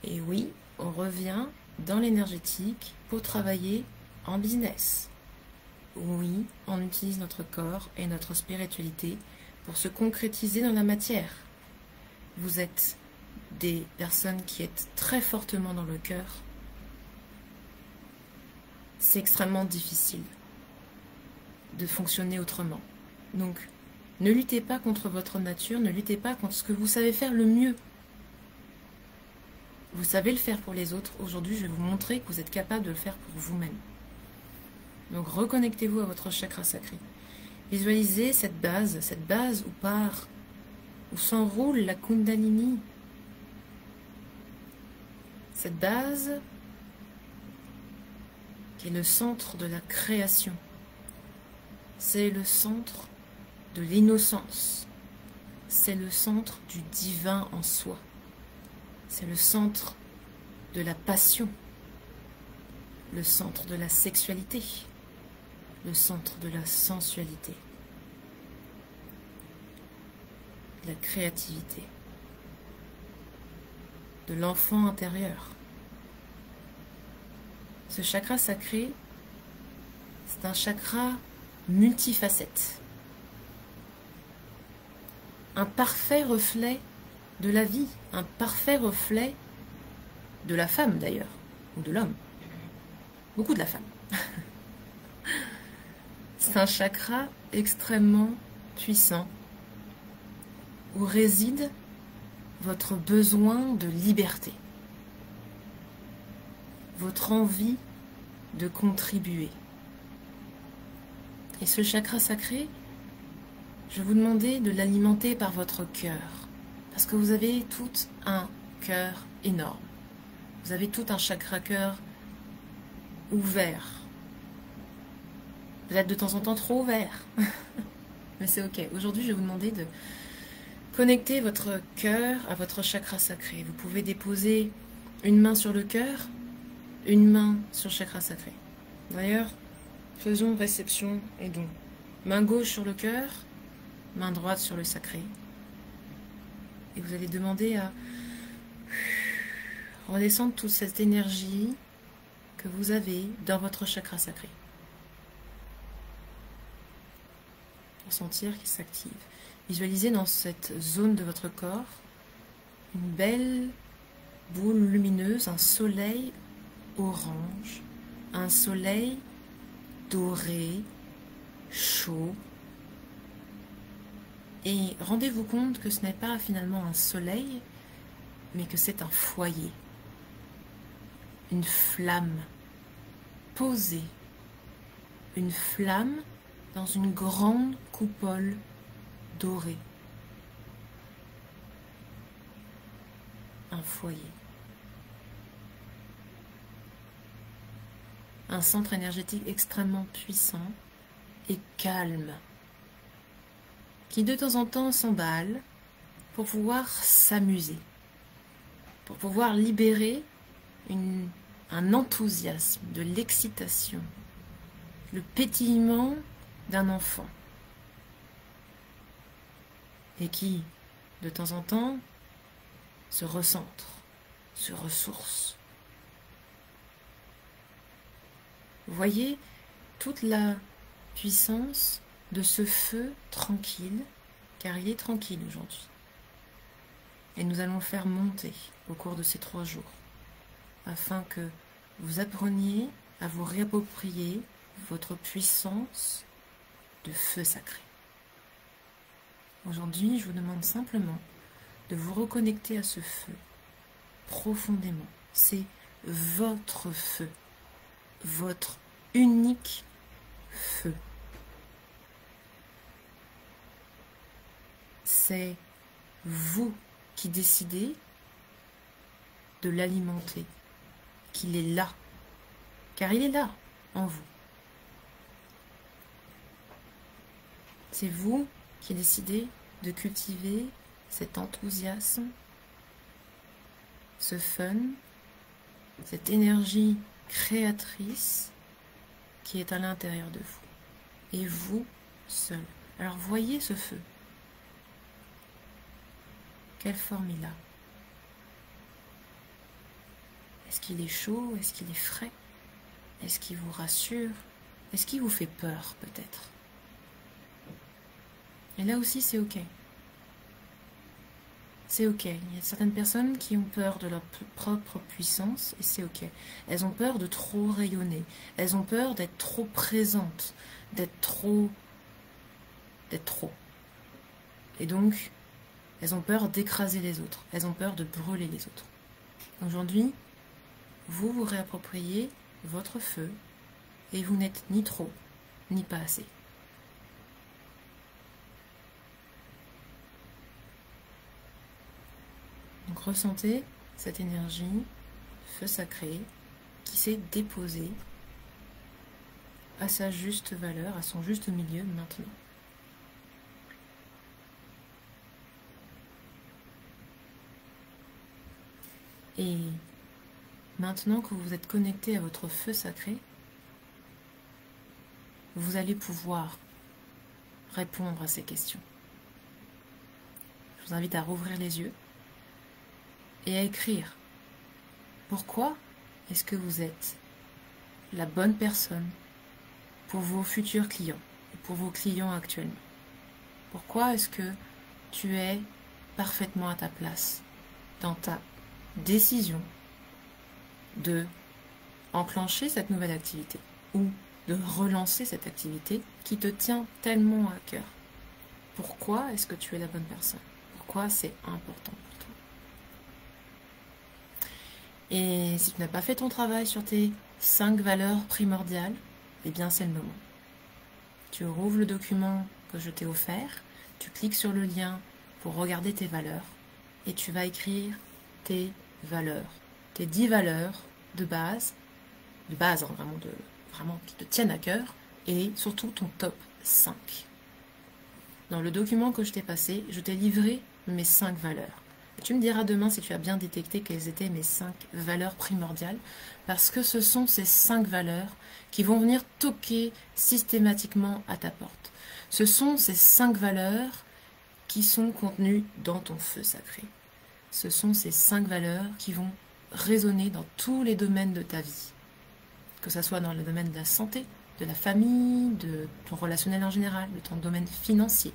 Et oui, on revient dans l'énergétique pour travailler en business. Oui, on utilise notre corps et notre spiritualité pour se concrétiser dans la matière. Vous êtes des personnes qui êtes très fortement dans le cœur, c'est extrêmement difficile de fonctionner autrement. Donc, ne luttez pas contre votre nature, ne luttez pas contre ce que vous savez faire le mieux. Vous savez le faire pour les autres. Aujourd'hui, je vais vous montrer que vous êtes capable de le faire pour vous-même. Donc, reconnectez-vous à votre chakra sacré. Visualisez cette base où s'enroule la Kundalini. Cette base qui est le centre de la création. C'est le centre de l'innocence. C'est le centre du divin en soi. C'est le centre de la passion. Le centre de la sexualité. Le centre de la sensualité. De la créativité. De l'enfant intérieur. Ce chakra sacré, c'est un chakra multifacette. Un parfait reflet de la vie, un parfait reflet de la femme d'ailleurs, ou de l'homme. Beaucoup de la femme. C'est un chakra extrêmement puissant où réside votre besoin de liberté, votre envie de contribuer. Et ce chakra sacré, je vais vous demander de l'alimenter par votre cœur, parce que vous avez tout un cœur énorme. Vous avez tout un chakra cœur ouvert. Vous êtes de temps en temps trop ouvert, mais c'est ok. Aujourd'hui, je vais vous demander de connecter votre cœur à votre chakra sacré. Vous pouvez déposer une main sur le cœur, une main sur le chakra sacré. D'ailleurs, faisons réception et don. Main gauche sur le cœur, main droite sur le sacré. Et vous allez demander à redescendre toute cette énergie que vous avez dans votre chakra sacré. Pour sentir qu'il s'active. Visualisez dans cette zone de votre corps une belle boule lumineuse, un soleil orange, un soleil doré, chaud. Et rendez-vous compte que ce n'est pas finalement un soleil, mais que c'est un foyer, une flamme posée, une flamme dans une grande coupole dorée, un foyer. Un centre énergétique extrêmement puissant et calme, qui de temps en temps s'emballe pour pouvoir s'amuser, pour pouvoir libérer un enthousiasme, de l'excitation, le pétillement d'un enfant, et qui, de temps en temps, se recentre, se ressource. Vous voyez toute la puissance de ce feu tranquille, car il est tranquille aujourd'hui. Et nous allons le faire monter au cours de ces 3 jours, afin que vous appreniez à vous réapproprier votre puissance de feu sacré. Aujourd'hui, je vous demande simplement de vous reconnecter à ce feu profondément. C'est votre feu, votre unique feu. C'est vous qui décidez de l'alimenter, qu'il est là, car il est là en vous. C'est vous qui décidez de cultiver cet enthousiasme, ce fun, cette énergie créatrice qui est à l'intérieur de vous. Et vous seul. Alors voyez ce feu. Quelle forme il a? Est-ce qu'il est chaud? Est-ce qu'il est frais? Est-ce qu'il vous rassure? Est-ce qu'il vous fait peur peut-être? Et là aussi c'est ok. C'est ok. Il y a certaines personnes qui ont peur de leur propre puissance et c'est ok. Elles ont peur de trop rayonner. Elles ont peur d'être trop présentes, d'être trop. Et donc, elles ont peur d'écraser les autres. Elles ont peur de brûler les autres. Aujourd'hui, vous vous réappropriez votre feu et vous n'êtes ni trop, ni pas assez. Donc ressentez cette énergie, feu sacré, qui s'est déposée à sa juste valeur, à son juste milieu maintenant. Et maintenant que vous êtes connecté à votre feu sacré, vous allez pouvoir répondre à ces questions. Je vous invite à rouvrir les yeux et à écrire. Pourquoi est-ce que vous êtes la bonne personne pour vos futurs clients, pour vos clients actuellement? Pourquoi est-ce que tu es parfaitement à ta place dans ta décision de enclencher cette nouvelle activité ou de relancer cette activité qui te tient tellement à cœur? Pourquoi est-ce que tu es la bonne personne? Pourquoi c'est important pour toi? Et si tu n'as pas fait ton travail sur tes 5 valeurs primordiales, eh bien c'est le moment. Tu rouvres le document que je t'ai offert, tu cliques sur le lien pour regarder tes valeurs et tu vas écrire tes valeurs, tes 10 valeurs de base hein, vraiment qui te tiennent à cœur, et surtout ton top 5. Dans le document que je t'ai passé, je t'ai livré mes 5 valeurs. Et tu me diras demain si tu as bien détecté quelles étaient mes 5 valeurs primordiales, parce que ce sont ces 5 valeurs qui vont venir toquer systématiquement à ta porte. Ce sont ces 5 valeurs qui sont contenues dans ton feu sacré. Ce sont ces 5 valeurs qui vont résonner dans tous les domaines de ta vie. Que ce soit dans le domaine de la santé, de la famille, de ton relationnel en général, de ton domaine financier,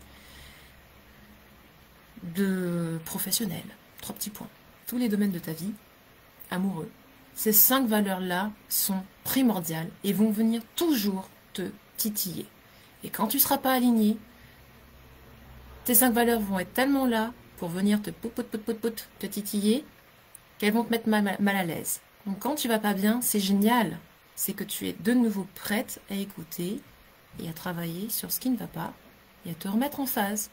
de professionnel, 3 petits points. Tous les domaines de ta vie, amoureux. Ces 5 valeurs-là sont primordiales et vont venir toujours te titiller. Et quand tu ne seras pas aligné, tes 5 valeurs vont être tellement là pour venir te te titiller, qu'elles vont te mettre mal à l'aise. Donc quand tu vas pas bien, c'est génial. C'est que tu es de nouveau prête à écouter et à travailler sur ce qui ne va pas et à te remettre en phase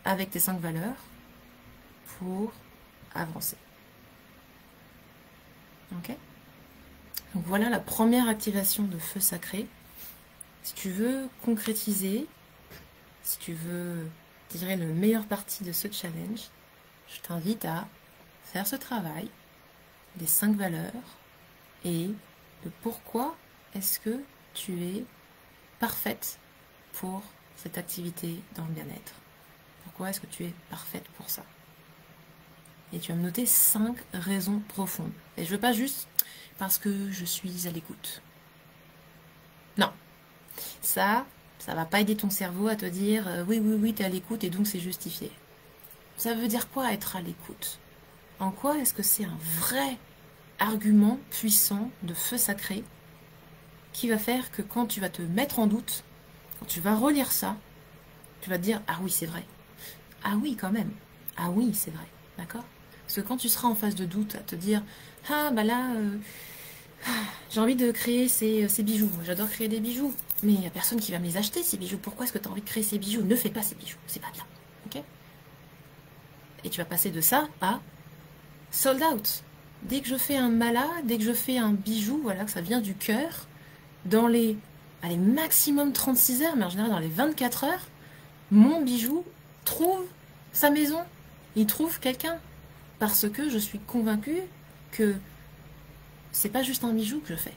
avec tes 5 valeurs pour avancer. Ok? Donc voilà la première activation de feu sacré. Si tu veux concrétiser, si tu veux tirer le meilleur parti de ce challenge, je t'invite à faire ce travail des 5 valeurs et de pourquoi est-ce que tu es parfaite pour cette activité dans le bien-être. Pourquoi est-ce que tu es parfaite pour ça? Et tu vas me noter 5 raisons profondes. Et je veux pas juste parce que je suis à l'écoute. Non. Ça va pas aider ton cerveau à te dire oui, tu es à l'écoute et donc c'est justifié. Ça veut dire quoi être à l'écoute? En quoi est-ce que c'est un vrai argument puissant de feu sacré qui va faire que quand tu vas te mettre en doute, quand tu vas relire ça, tu vas te dire ah oui c'est vrai, ah oui quand même, ah oui c'est vrai, d'accord? Parce que quand tu seras en phase de doute à te dire ah bah là j'ai envie de créer ces bijoux, j'adore créer des bijoux, mais il n'y a personne qui va me les acheter ces bijoux, pourquoi est-ce que tu as envie de créer ces bijoux? Ne fais pas ces bijoux, c'est pas bien, ok? Et tu vas passer de ça à sold out. Dès que je fais un mala, dès que je fais un bijou, voilà, que ça vient du cœur, dans les maximum 36 heures, mais en général dans les 24 heures, mon bijou trouve sa maison, il trouve quelqu'un. Parce que je suis convaincue que c'est pas juste un bijou que je fais.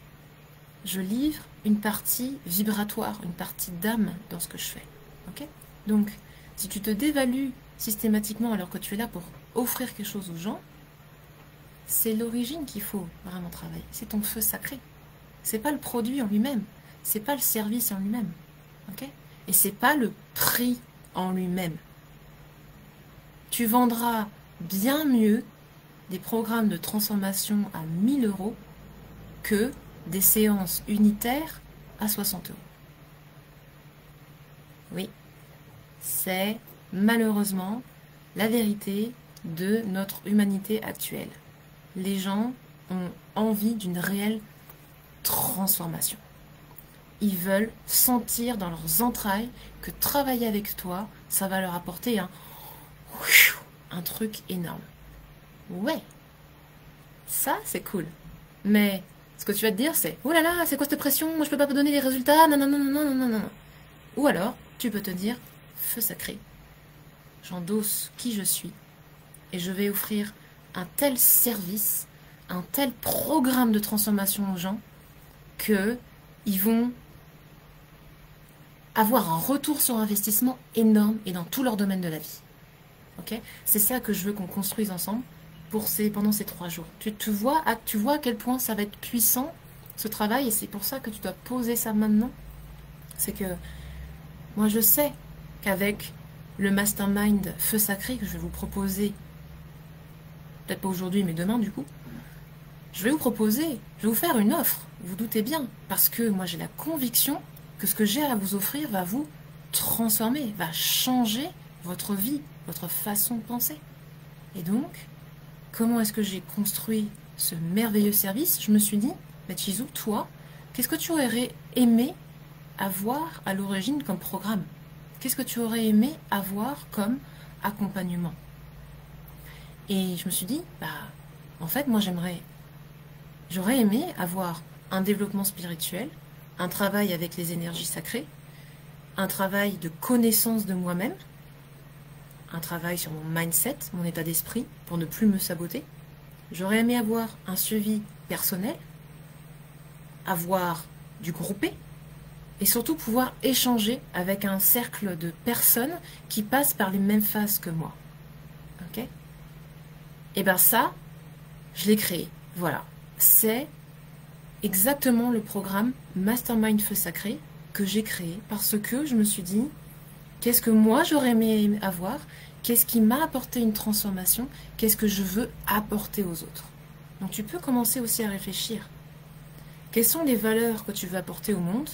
Je livre une partie vibratoire, une partie d'âme dans ce que je fais. Ok? Donc, si tu te dévalues systématiquement alors que tu es là pour offrir quelque chose aux gens, c'est l'origine qu'il faut vraiment travailler. C'est ton feu sacré. C'est pas le produit en lui-même. C'est pas le service en lui-même. Ok? Et c'est pas le prix en lui-même. tu vendras bien mieux des programmes de transformation à 1000 € que des séances unitaires à 60 €. Oui, c'est malheureusement la vérité de notre humanité actuelle. Les gens ont envie d'une réelle transformation. Ils veulent sentir dans leurs entrailles que travailler avec toi, ça va leur apporter un truc énorme. Ouais, ça c'est cool. Mais ce que tu vas te dire c'est, oh là là, c'est quoi cette pression, moi je peux pas te donner des résultats, non, non, non, non, non, non, non. Ou alors, tu peux te dire, feu sacré, j'endosse qui je suis et je vais offrir un tel service, un tel programme de transformation aux gens que ils vont avoir un retour sur investissement énorme et dans tout leur domaine de la vie. Ok, c'est ça que je veux qu'on construise ensemble pendant ces 3 jours. Tu vois à quel point ça va être puissant ce travail et c'est pour ça que tu dois poser ça maintenant. C'est que moi je sais qu'avec le mastermind Feu Sacré que je vais vous proposer, peut-être pas aujourd'hui mais demain du coup, je vais vous faire une offre, vous doutez bien, parce que moi j'ai la conviction que ce que j'ai à vous offrir va vous transformer, va changer votre vie, votre façon de penser. Et donc, comment est-ce que j'ai construit ce merveilleux service? Je me suis dit, mais Chizou, toi, qu'est-ce que tu aurais aimé avoir à l'origine comme programme? Qu'est-ce que tu aurais aimé avoir comme accompagnement? Et je me suis dit, en fait, moi j'aurais aimé avoir un développement spirituel, un travail avec les énergies sacrées, un travail de connaissance de moi-même, un travail sur mon mindset, mon état d'esprit, pour ne plus me saboter. J'aurais aimé avoir un suivi personnel, avoir du groupé, et surtout pouvoir échanger avec un cercle de personnes qui passent par les mêmes phases que moi. Ok? Et bien ça, je l'ai créé. Voilà. C'est exactement le programme Mastermind Feu Sacré que j'ai créé parce que je me suis dit, qu'est-ce que moi j'aurais aimé avoir? Qu'est-ce qui m'a apporté une transformation? Qu'est-ce que je veux apporter aux autres? Donc tu peux commencer aussi à réfléchir. Quelles sont les valeurs que tu veux apporter au monde?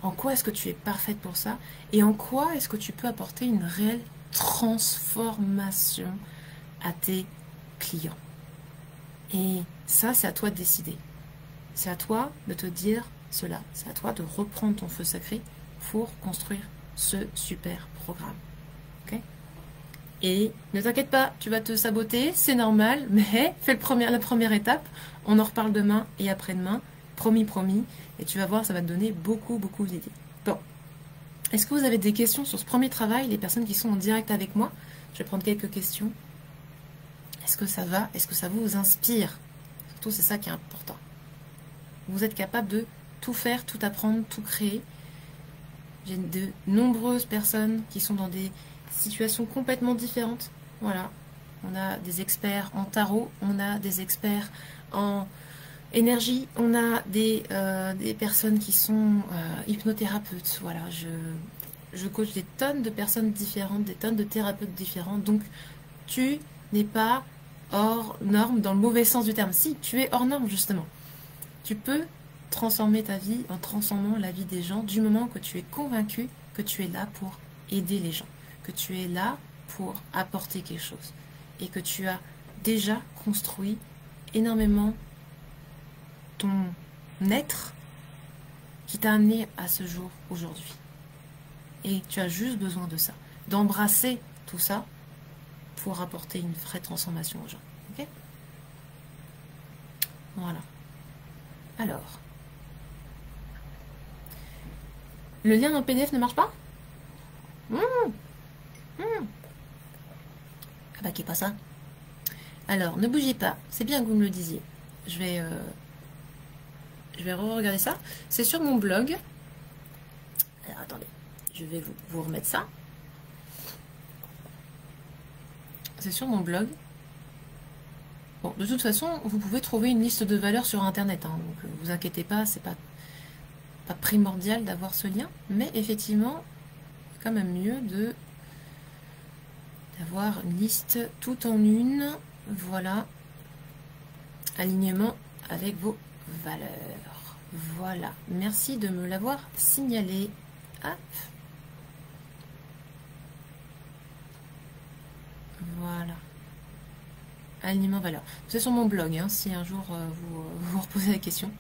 En quoi est-ce que tu es parfaite pour ça? Et en quoi est-ce que tu peux apporter une réelle transformation à tes clients? Et ça, c'est à toi de décider. C'est à toi de te dire cela. C'est à toi de reprendre ton feu sacré pour construire ce super programme. Ok? Et ne t'inquiète pas, tu vas te saboter, c'est normal, mais fais la première étape. On en reparle demain et après-demain. Promis, promis. Et tu vas voir, ça va te donner beaucoup, beaucoup d'idées. Bon. Est-ce que vous avez des questions sur ce premier travail, les personnes qui sont en direct avec moi? Je vais prendre quelques questions. Est-ce que ça va? Est-ce que ça vous inspire? Surtout, c'est ça qui est important. Vous êtes capable de tout faire, tout apprendre, tout créer. J'ai de nombreuses personnes qui sont dans des situations complètement différentes. Voilà. On a des experts en tarot, on a des experts en énergie, on a des personnes qui sont hypnothérapeutes. Voilà, je coach des tonnes de personnes différentes, des tonnes de thérapeutes différents. Donc, tu n'es pas hors norme dans le mauvais sens du terme. Si, tu es hors norme, justement. Tu peux transformer ta vie en transformant la vie des gens du moment que tu es convaincu que tu es là pour aider les gens, que tu es là pour apporter quelque chose et que tu as déjà construit énormément ton être qui t'a amené à ce jour aujourd'hui. Et tu as juste besoin de ça, d'embrasser tout ça pour apporter une vraie transformation aux gens. Ok? Voilà. Alors, le lien dans le PDF ne marche pas? Ah bah qui est pas ça. Alors, ne bougez pas. C'est bien que vous me le disiez. Je vais re-regarder ça. C'est sur mon blog. Alors, attendez. Je vais vous remettre ça. C'est sur mon blog. Bon, de toute façon, vous pouvez trouver une liste de valeurs sur Internet. Hein, donc, vous inquiétez pas, c'est pas primordial d'avoir ce lien. Mais effectivement, c'est quand même mieux d'avoir une liste tout en une. Voilà. Alignement avec vos valeurs. Voilà. Merci de me l'avoir signalé. Hop. Voilà. Alignement valeur. C'est sur mon blog, hein, si un jour vous reposez la question.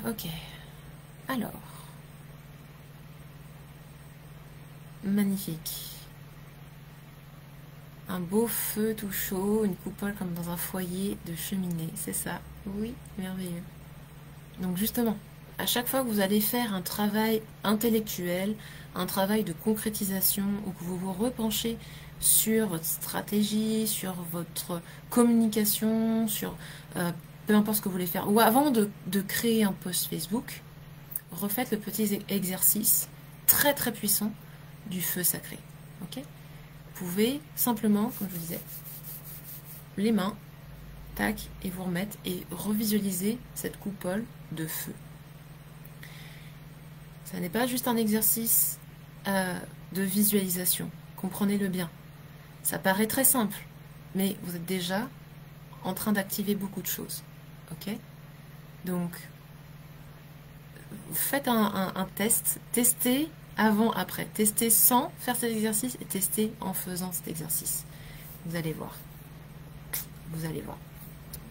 Ok. Alors. Magnifique. Un beau feu tout chaud, une coupole comme dans un foyer de cheminée. C'est ça. Oui, merveilleux. Donc justement, à chaque fois que vous allez faire un travail intellectuel, un travail de concrétisation, ou que vous vous repenchez sur votre stratégie, sur votre communication, sur peu importe ce que vous voulez faire, ou avant de créer un post Facebook, refaites le petit exercice très très puissant du feu sacré. Ok ? Vous pouvez simplement, comme je vous disais, les mains, tac, et vous remettre et revisualiser cette coupole de feu. Ça n'est pas juste un exercice de visualisation, comprenez-le bien. Ça paraît très simple, mais vous êtes déjà en train d'activer beaucoup de choses. Ok ? Donc, faites un test, testez avant, après. Testez sans faire cet exercice et testez en faisant cet exercice. Vous allez voir. Vous allez voir.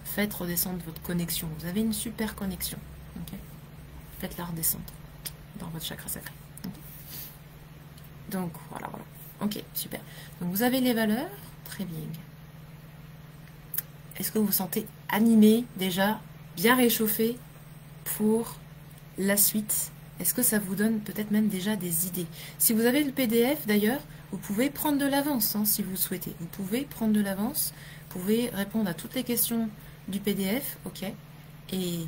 Faites redescendre votre connexion. Vous avez une super connexion. Okay, faites-la redescendre dans votre chakra sacré. Okay, donc, voilà, voilà. Ok, super. Donc, vous avez les valeurs. Très bien. Est-ce que vous vous sentez animé déjà, bien réchauffé pour la suite? Est-ce que ça vous donne peut-être même déjà des idées? Si vous avez le PDF d'ailleurs, vous pouvez prendre de l'avance hein, si vous le souhaitez. Vous pouvez prendre de l'avance, vous pouvez répondre à toutes les questions du PDF, ok? Et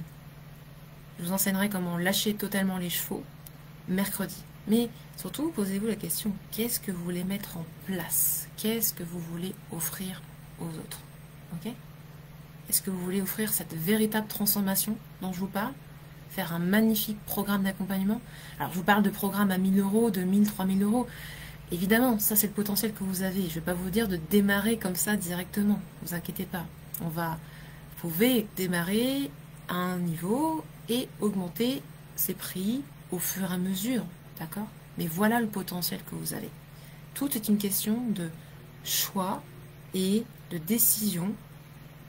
je vous enseignerai comment lâcher totalement les chevaux mercredi. Mais surtout, posez-vous la question, qu'est-ce que vous voulez mettre en place? Qu'est-ce que vous voulez offrir aux autres? Ok? Est-ce que vous voulez offrir cette véritable transformation dont je vous parle? Faire un magnifique programme d'accompagnement. Alors, je vous parle de programmes à 1000 euros, 2000, 3000 euros. Évidemment, ça, c'est le potentiel que vous avez. Je ne vais pas vous dire de démarrer comme ça directement. Ne vous inquiétez pas. Vous pouvez démarrer à un niveau et augmenter ses prix au fur et à mesure. D'accord? Mais voilà le potentiel que vous avez. Tout est une question de choix et de décision,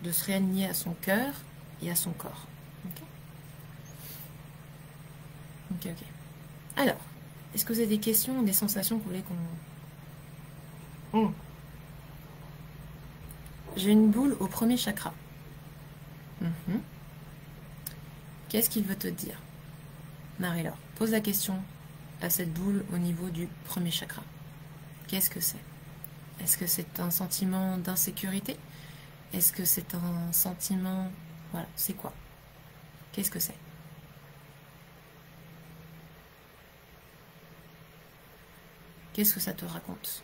de se réaligner à son cœur et à son corps. Ok. Alors, est-ce que vous avez des questions ou des sensations que vous voulez qu'on... J'ai une boule au premier chakra. Qu'est-ce qu'il veut te dire? Marie-Laure, pose la question à cette boule au niveau du premier chakra. Qu'est-ce que c'est? Est-ce que c'est un sentiment d'insécurité? Est-ce que c'est un sentiment... Voilà, c'est quoi? Qu'est-ce que c'est? Qu'est-ce que ça te raconte?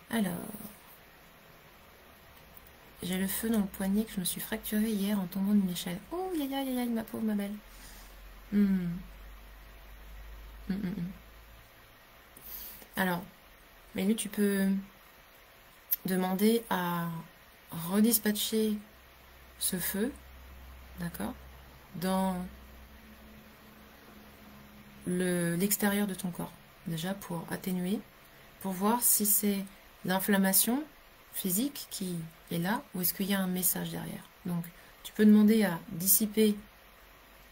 Alors, j'ai le feu dans le poignet que je me suis fracturé hier en tombant d'une échelle. Oh, aïe, aïe, aïe, ma pauvre, ma belle. Alors, mais lui, tu peux demander à redispatcher ce feu, d'accord, dans l'extérieur de ton corps, déjà pour atténuer, pour voir si c'est l'inflammation physique qui est là ou est-ce qu'il y a un message derrière. Donc, tu peux demander à dissiper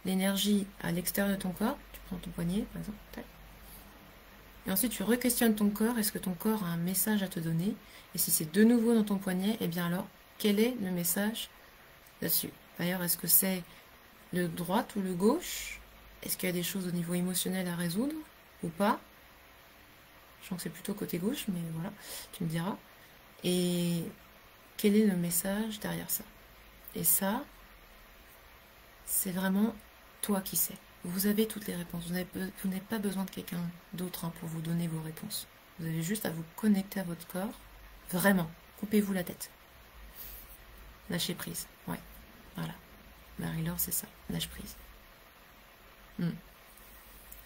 l'énergie à l'extérieur de ton corps. Tu prends ton poignet, par exemple, et ensuite tu re-questionnes ton corps. Est-ce que ton corps a un message à te donner? Et si c'est de nouveau dans ton poignet, eh bien alors, quel est le message là-dessus? D'ailleurs, est-ce que c'est le droite ou le gauche? Est-ce qu'il y a des choses au niveau émotionnel à résoudre ou pas? Je sens que c'est plutôt côté gauche, mais voilà, tu me diras. Et quel est le message derrière ça? Et ça, c'est vraiment toi qui sais. Vous avez toutes les réponses. Vous n'avez pas besoin de quelqu'un d'autre pour vous donner vos réponses. Vous avez juste à vous connecter à votre corps. Vraiment. Coupez-vous la tête. Lâchez prise. Ouais. Voilà. Marie-Laure, c'est ça. Lâche prise. Hmm.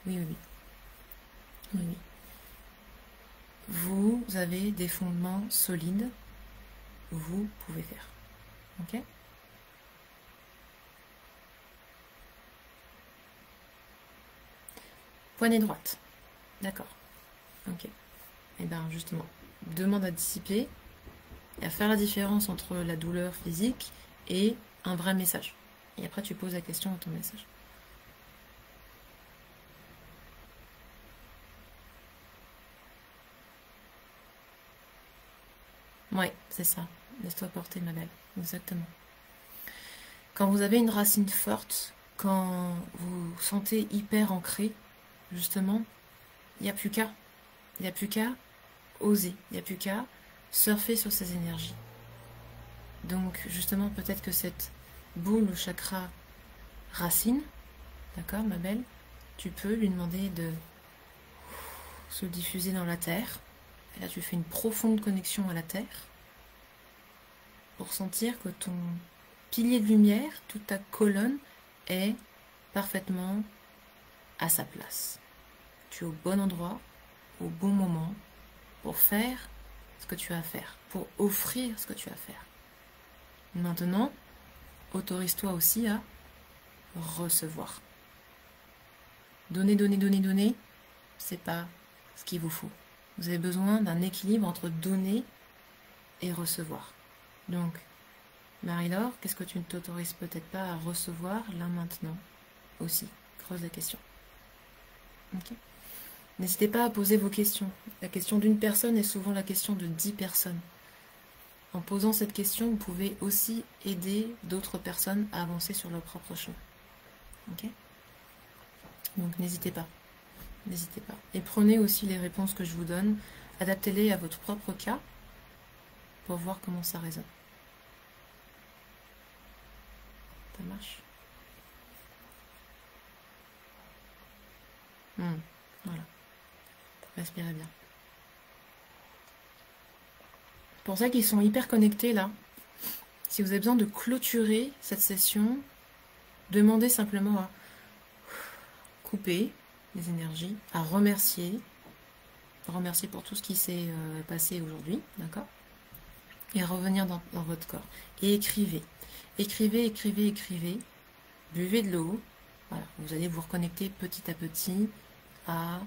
Oui, oui, oui. Oui, oui. Vous avez des fondements solides, vous pouvez faire. Ok? Poignée droite. D'accord. Ok. Et bien justement, demande à dissiper et à faire la différence entre la douleur physique et un vrai message. Et après, tu poses la question à ton message. Ouais, c'est ça. Laisse-toi porter, ma belle. Exactement. Quand vous avez une racine forte, quand vous vous sentez hyper ancré, justement, il n'y a plus qu'à. Il n'y a plus qu'à oser. Il n'y a plus qu'à surfer sur ces énergies. Donc, justement, peut-être que cette boule au chakra racine, d'accord, ma belle, tu peux lui demander de se diffuser dans la terre. Et là, tu fais une profonde connexion à la terre pour sentir que ton pilier de lumière, toute ta colonne est parfaitement à sa place. Tu es au bon endroit, au bon moment, pour faire ce que tu as à faire, pour offrir ce que tu as à faire. Maintenant, autorise-toi aussi à recevoir. Donner, donner, donner, donner, c'est pas ce qu'il vous faut. Vous avez besoin d'un équilibre entre donner et recevoir. Donc, Marie-Laure, qu'est-ce que tu ne t'autorises peut-être pas à recevoir là maintenant aussi? Creuse la question. Ok. N'hésitez pas à poser vos questions. La question d'une personne est souvent la question de 10 personnes. En posant cette question, vous pouvez aussi aider d'autres personnes à avancer sur leur propre chemin. Ok? Donc n'hésitez pas. N'hésitez pas. Et prenez aussi les réponses que je vous donne, adaptez-les à votre propre cas pour voir comment ça résonne. Ça marche? Voilà. Respirez bien. C'est pour ça qu'ils sont hyper connectés là. Si vous avez besoin de clôturer cette session, demandez simplement à couper les énergies, à remercier pour tout ce qui s'est passé aujourd'hui, d'accord? Et à revenir dans votre corps. Et écrivez. Écrivez, écrivez, écrivez. Buvez de l'eau. Voilà. Vous allez vous reconnecter petit à petit à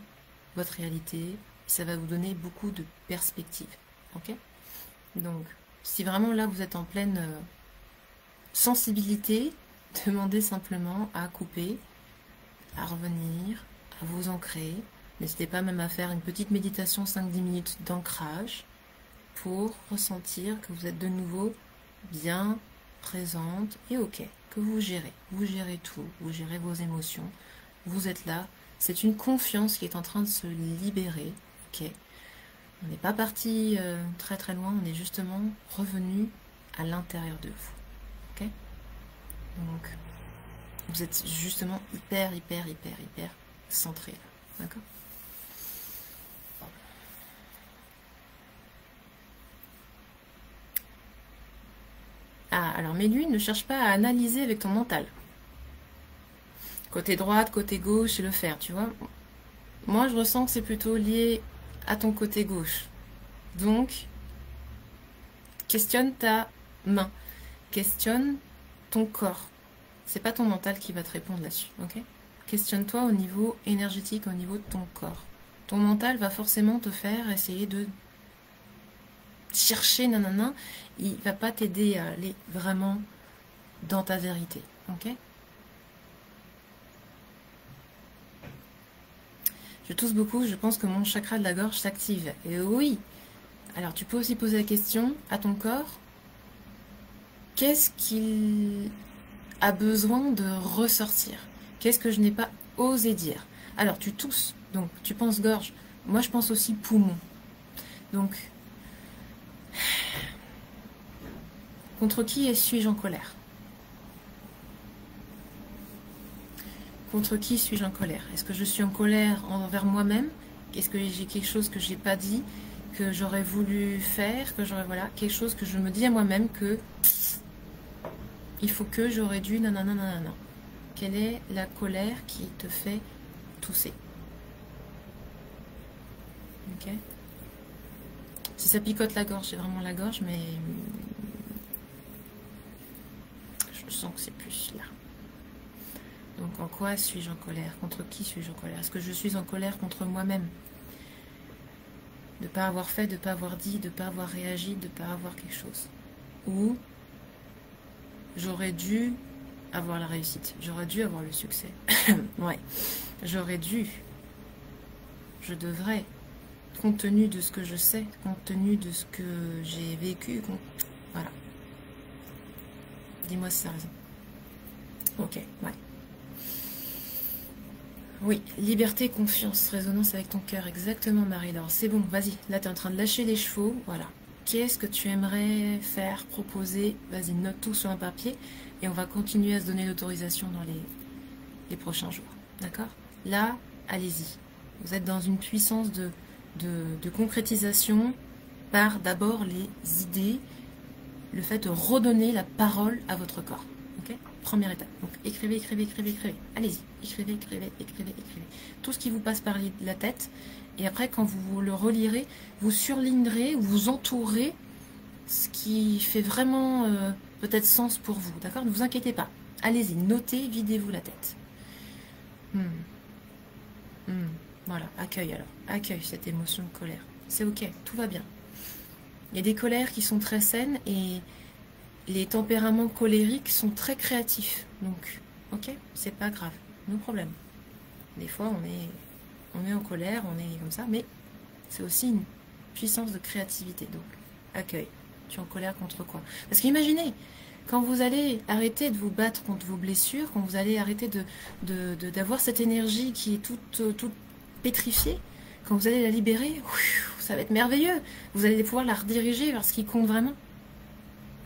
votre réalité. Ça va vous donner beaucoup de perspectives. Ok? Donc, si vraiment là vous êtes en pleine sensibilité, demandez simplement à couper, à revenir, à vous ancrer. N'hésitez pas même à faire une petite méditation 5-10 minutes d'ancrage pour ressentir que vous êtes de nouveau bien présente et ok, que vous gérez tout, vous gérez vos émotions, vous êtes là, c'est une confiance qui est en train de se libérer, ok, on n'est pas parti très très loin, on est justement revenu à l'intérieur de vous, ok, donc vous êtes justement hyper centré là, d'accord. Ah, alors Mélu, ne cherche pas à analyser avec ton mental. Côté droite, côté gauche et le faire, tu vois. Moi, je ressens que c'est plutôt lié à ton côté gauche. Donc, questionne ta main. Questionne ton corps. C'est pas ton mental qui va te répondre là-dessus, ok? Questionne-toi au niveau énergétique, au niveau de ton corps. Ton mental va forcément te faire essayer de chercher, nanana. Il va pas t'aider à aller vraiment dans ta vérité, ok? Je tousse beaucoup, je pense que mon chakra de la gorge s'active. Et oui. Alors tu peux aussi poser la question à ton corps. Qu'est-ce qu'il a besoin de ressortir? Qu'est-ce que je n'ai pas osé dire? Alors tu tousses, donc tu penses gorge. Moi je pense aussi poumon. Donc, contre qui suis-je en colère? Contre qui suis-je en colère? Est-ce que je suis en colère envers moi-même? Est-ce que j'ai quelque chose que j'ai pas dit, que j'aurais voulu faire, que j'aurais, voilà, quelque chose que je me dis à moi-même que il faut que j'aurais dû, nanana, nanana. Ok? Quelle est la colère qui te fait tousser? Ok. Si ça picote la gorge, c'est vraiment la gorge, mais je sens que c'est plus là. Donc en quoi suis-je en colère? Contre qui suis-je en colère? Est-ce que je suis en colère contre moi-même? De ne pas avoir fait, de ne pas avoir dit, de ne pas avoir réagi, de ne pas avoir quelque chose. Ou j'aurais dû avoir la réussite, j'aurais dû avoir le succès. Ouais, j'aurais dû, je devrais, compte tenu de ce que je sais, compte tenu de ce que j'ai vécu, voilà. Dis-moi si ça a raison. Ok, ouais. Oui, liberté, confiance, résonance avec ton cœur, exactement Marie-Laure. C'est bon, vas-y, là tu es en train de lâcher les chevaux, voilà. Qu'est-ce que tu aimerais faire, proposer? Vas-y, note tout sur un papier et on va continuer à se donner l'autorisation dans les prochains jours. D'accord? Là, allez-y. Vous êtes dans une puissance de concrétisation par d'abord les idées, le fait de redonner la parole à votre corps. Ok? Première étape. Donc écrivez, écrivez, écrivez, écrivez. Allez-y, écrivez, écrivez, écrivez, écrivez. Tout ce qui vous passe par la tête. Et après, quand vous le relirez, vous surlignerez, vous entourez ce qui fait vraiment peut-être sens pour vous. D'accord? Ne vous inquiétez pas. Allez-y, notez, videz-vous la tête. Voilà, accueille alors. Accueille cette émotion de colère. C'est ok, tout va bien. Il y a des colères qui sont très saines et les tempéraments colériques sont très créatifs. Donc, ok, c'est pas grave, no problème. Des fois, on est en colère, on est comme ça, mais c'est aussi une puissance de créativité. Donc, accueille. Tu es en colère contre quoi? Parce qu'imaginez, quand vous allez arrêter de vous battre contre vos blessures, quand vous allez arrêter d'avoir cette énergie qui est toute pétrifiée, quand vous allez la libérer, ça va être merveilleux. Vous allez pouvoir la rediriger vers ce qui compte vraiment.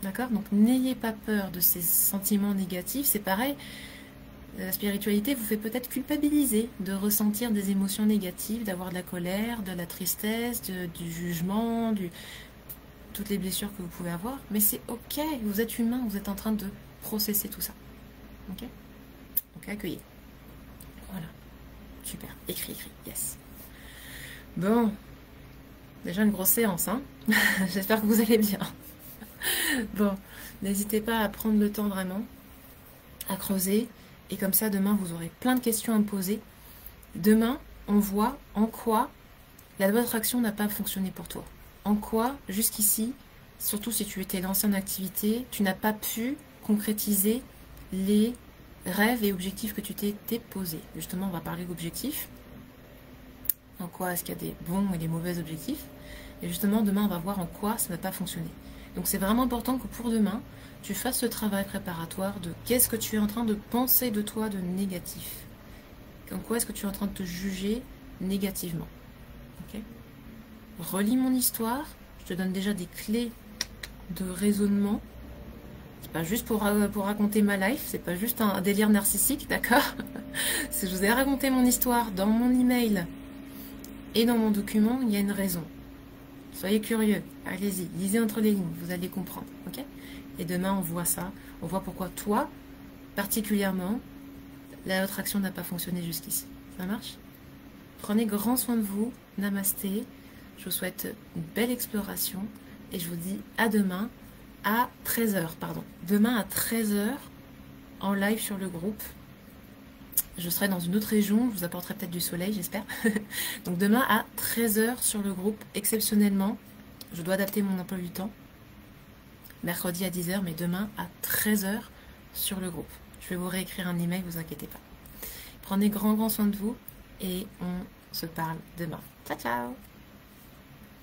D'accord? Donc n'ayez pas peur de ces sentiments négatifs. C'est pareil, la spiritualité vous fait peut-être culpabiliser de ressentir des émotions négatives, d'avoir de la colère, de la tristesse, du jugement, toutes les blessures que vous pouvez avoir. Mais c'est ok, vous êtes humain, vous êtes en train de processer tout ça. Ok? Donc accueillez. Voilà. Super. Écris, écris. Yes. Bon. Déjà une grosse séance, hein? J'espère que vous allez bien. Bon, n'hésitez pas à prendre le temps vraiment, à creuser, et comme ça demain vous aurez plein de questions à me poser. Demain, on voit en quoi la loi d'attraction n'a pas fonctionné pour toi. En quoi, jusqu'ici, surtout si tu étais lancé en activité, tu n'as pas pu concrétiser les rêves et objectifs que tu t'es posés. Justement, on va parler d'objectifs. En quoi est-ce qu'il y a des bons et des mauvais objectifs. Et justement, demain, on va voir en quoi ça n'a pas fonctionné. Donc c'est vraiment important que pour demain, tu fasses ce travail préparatoire de qu'est-ce que tu es en train de penser de toi de négatif. En quoi est-ce que tu es en train de te juger négativement. Ok? Relis mon histoire, je te donne déjà des clés de raisonnement. C'est pas juste pour raconter ma life, c'est pas juste un délire narcissique, d'accord? Si je vous ai raconté mon histoire dans mon email et dans mon document, il y a une raison. Soyez curieux, allez-y, lisez entre les lignes, vous allez comprendre, ok? Et demain, on voit ça, on voit pourquoi toi, particulièrement, la attraction n'a pas fonctionné jusqu'ici. Ça marche? Prenez grand soin de vous, namasté, je vous souhaite une belle exploration, et je vous dis à demain, à 13 h, pardon. Demain à 13 h, en live sur le groupe. Je serai dans une autre région, je vous apporterai peut-être du soleil, j'espère. Donc demain à 13 h sur le groupe, exceptionnellement. Je dois adapter mon emploi du temps. Mercredi à 10 h, mais demain à 13 h sur le groupe. Je vais vous réécrire un email, vous inquiétez pas. Prenez grand soin de vous et on se parle demain. Ciao, ciao!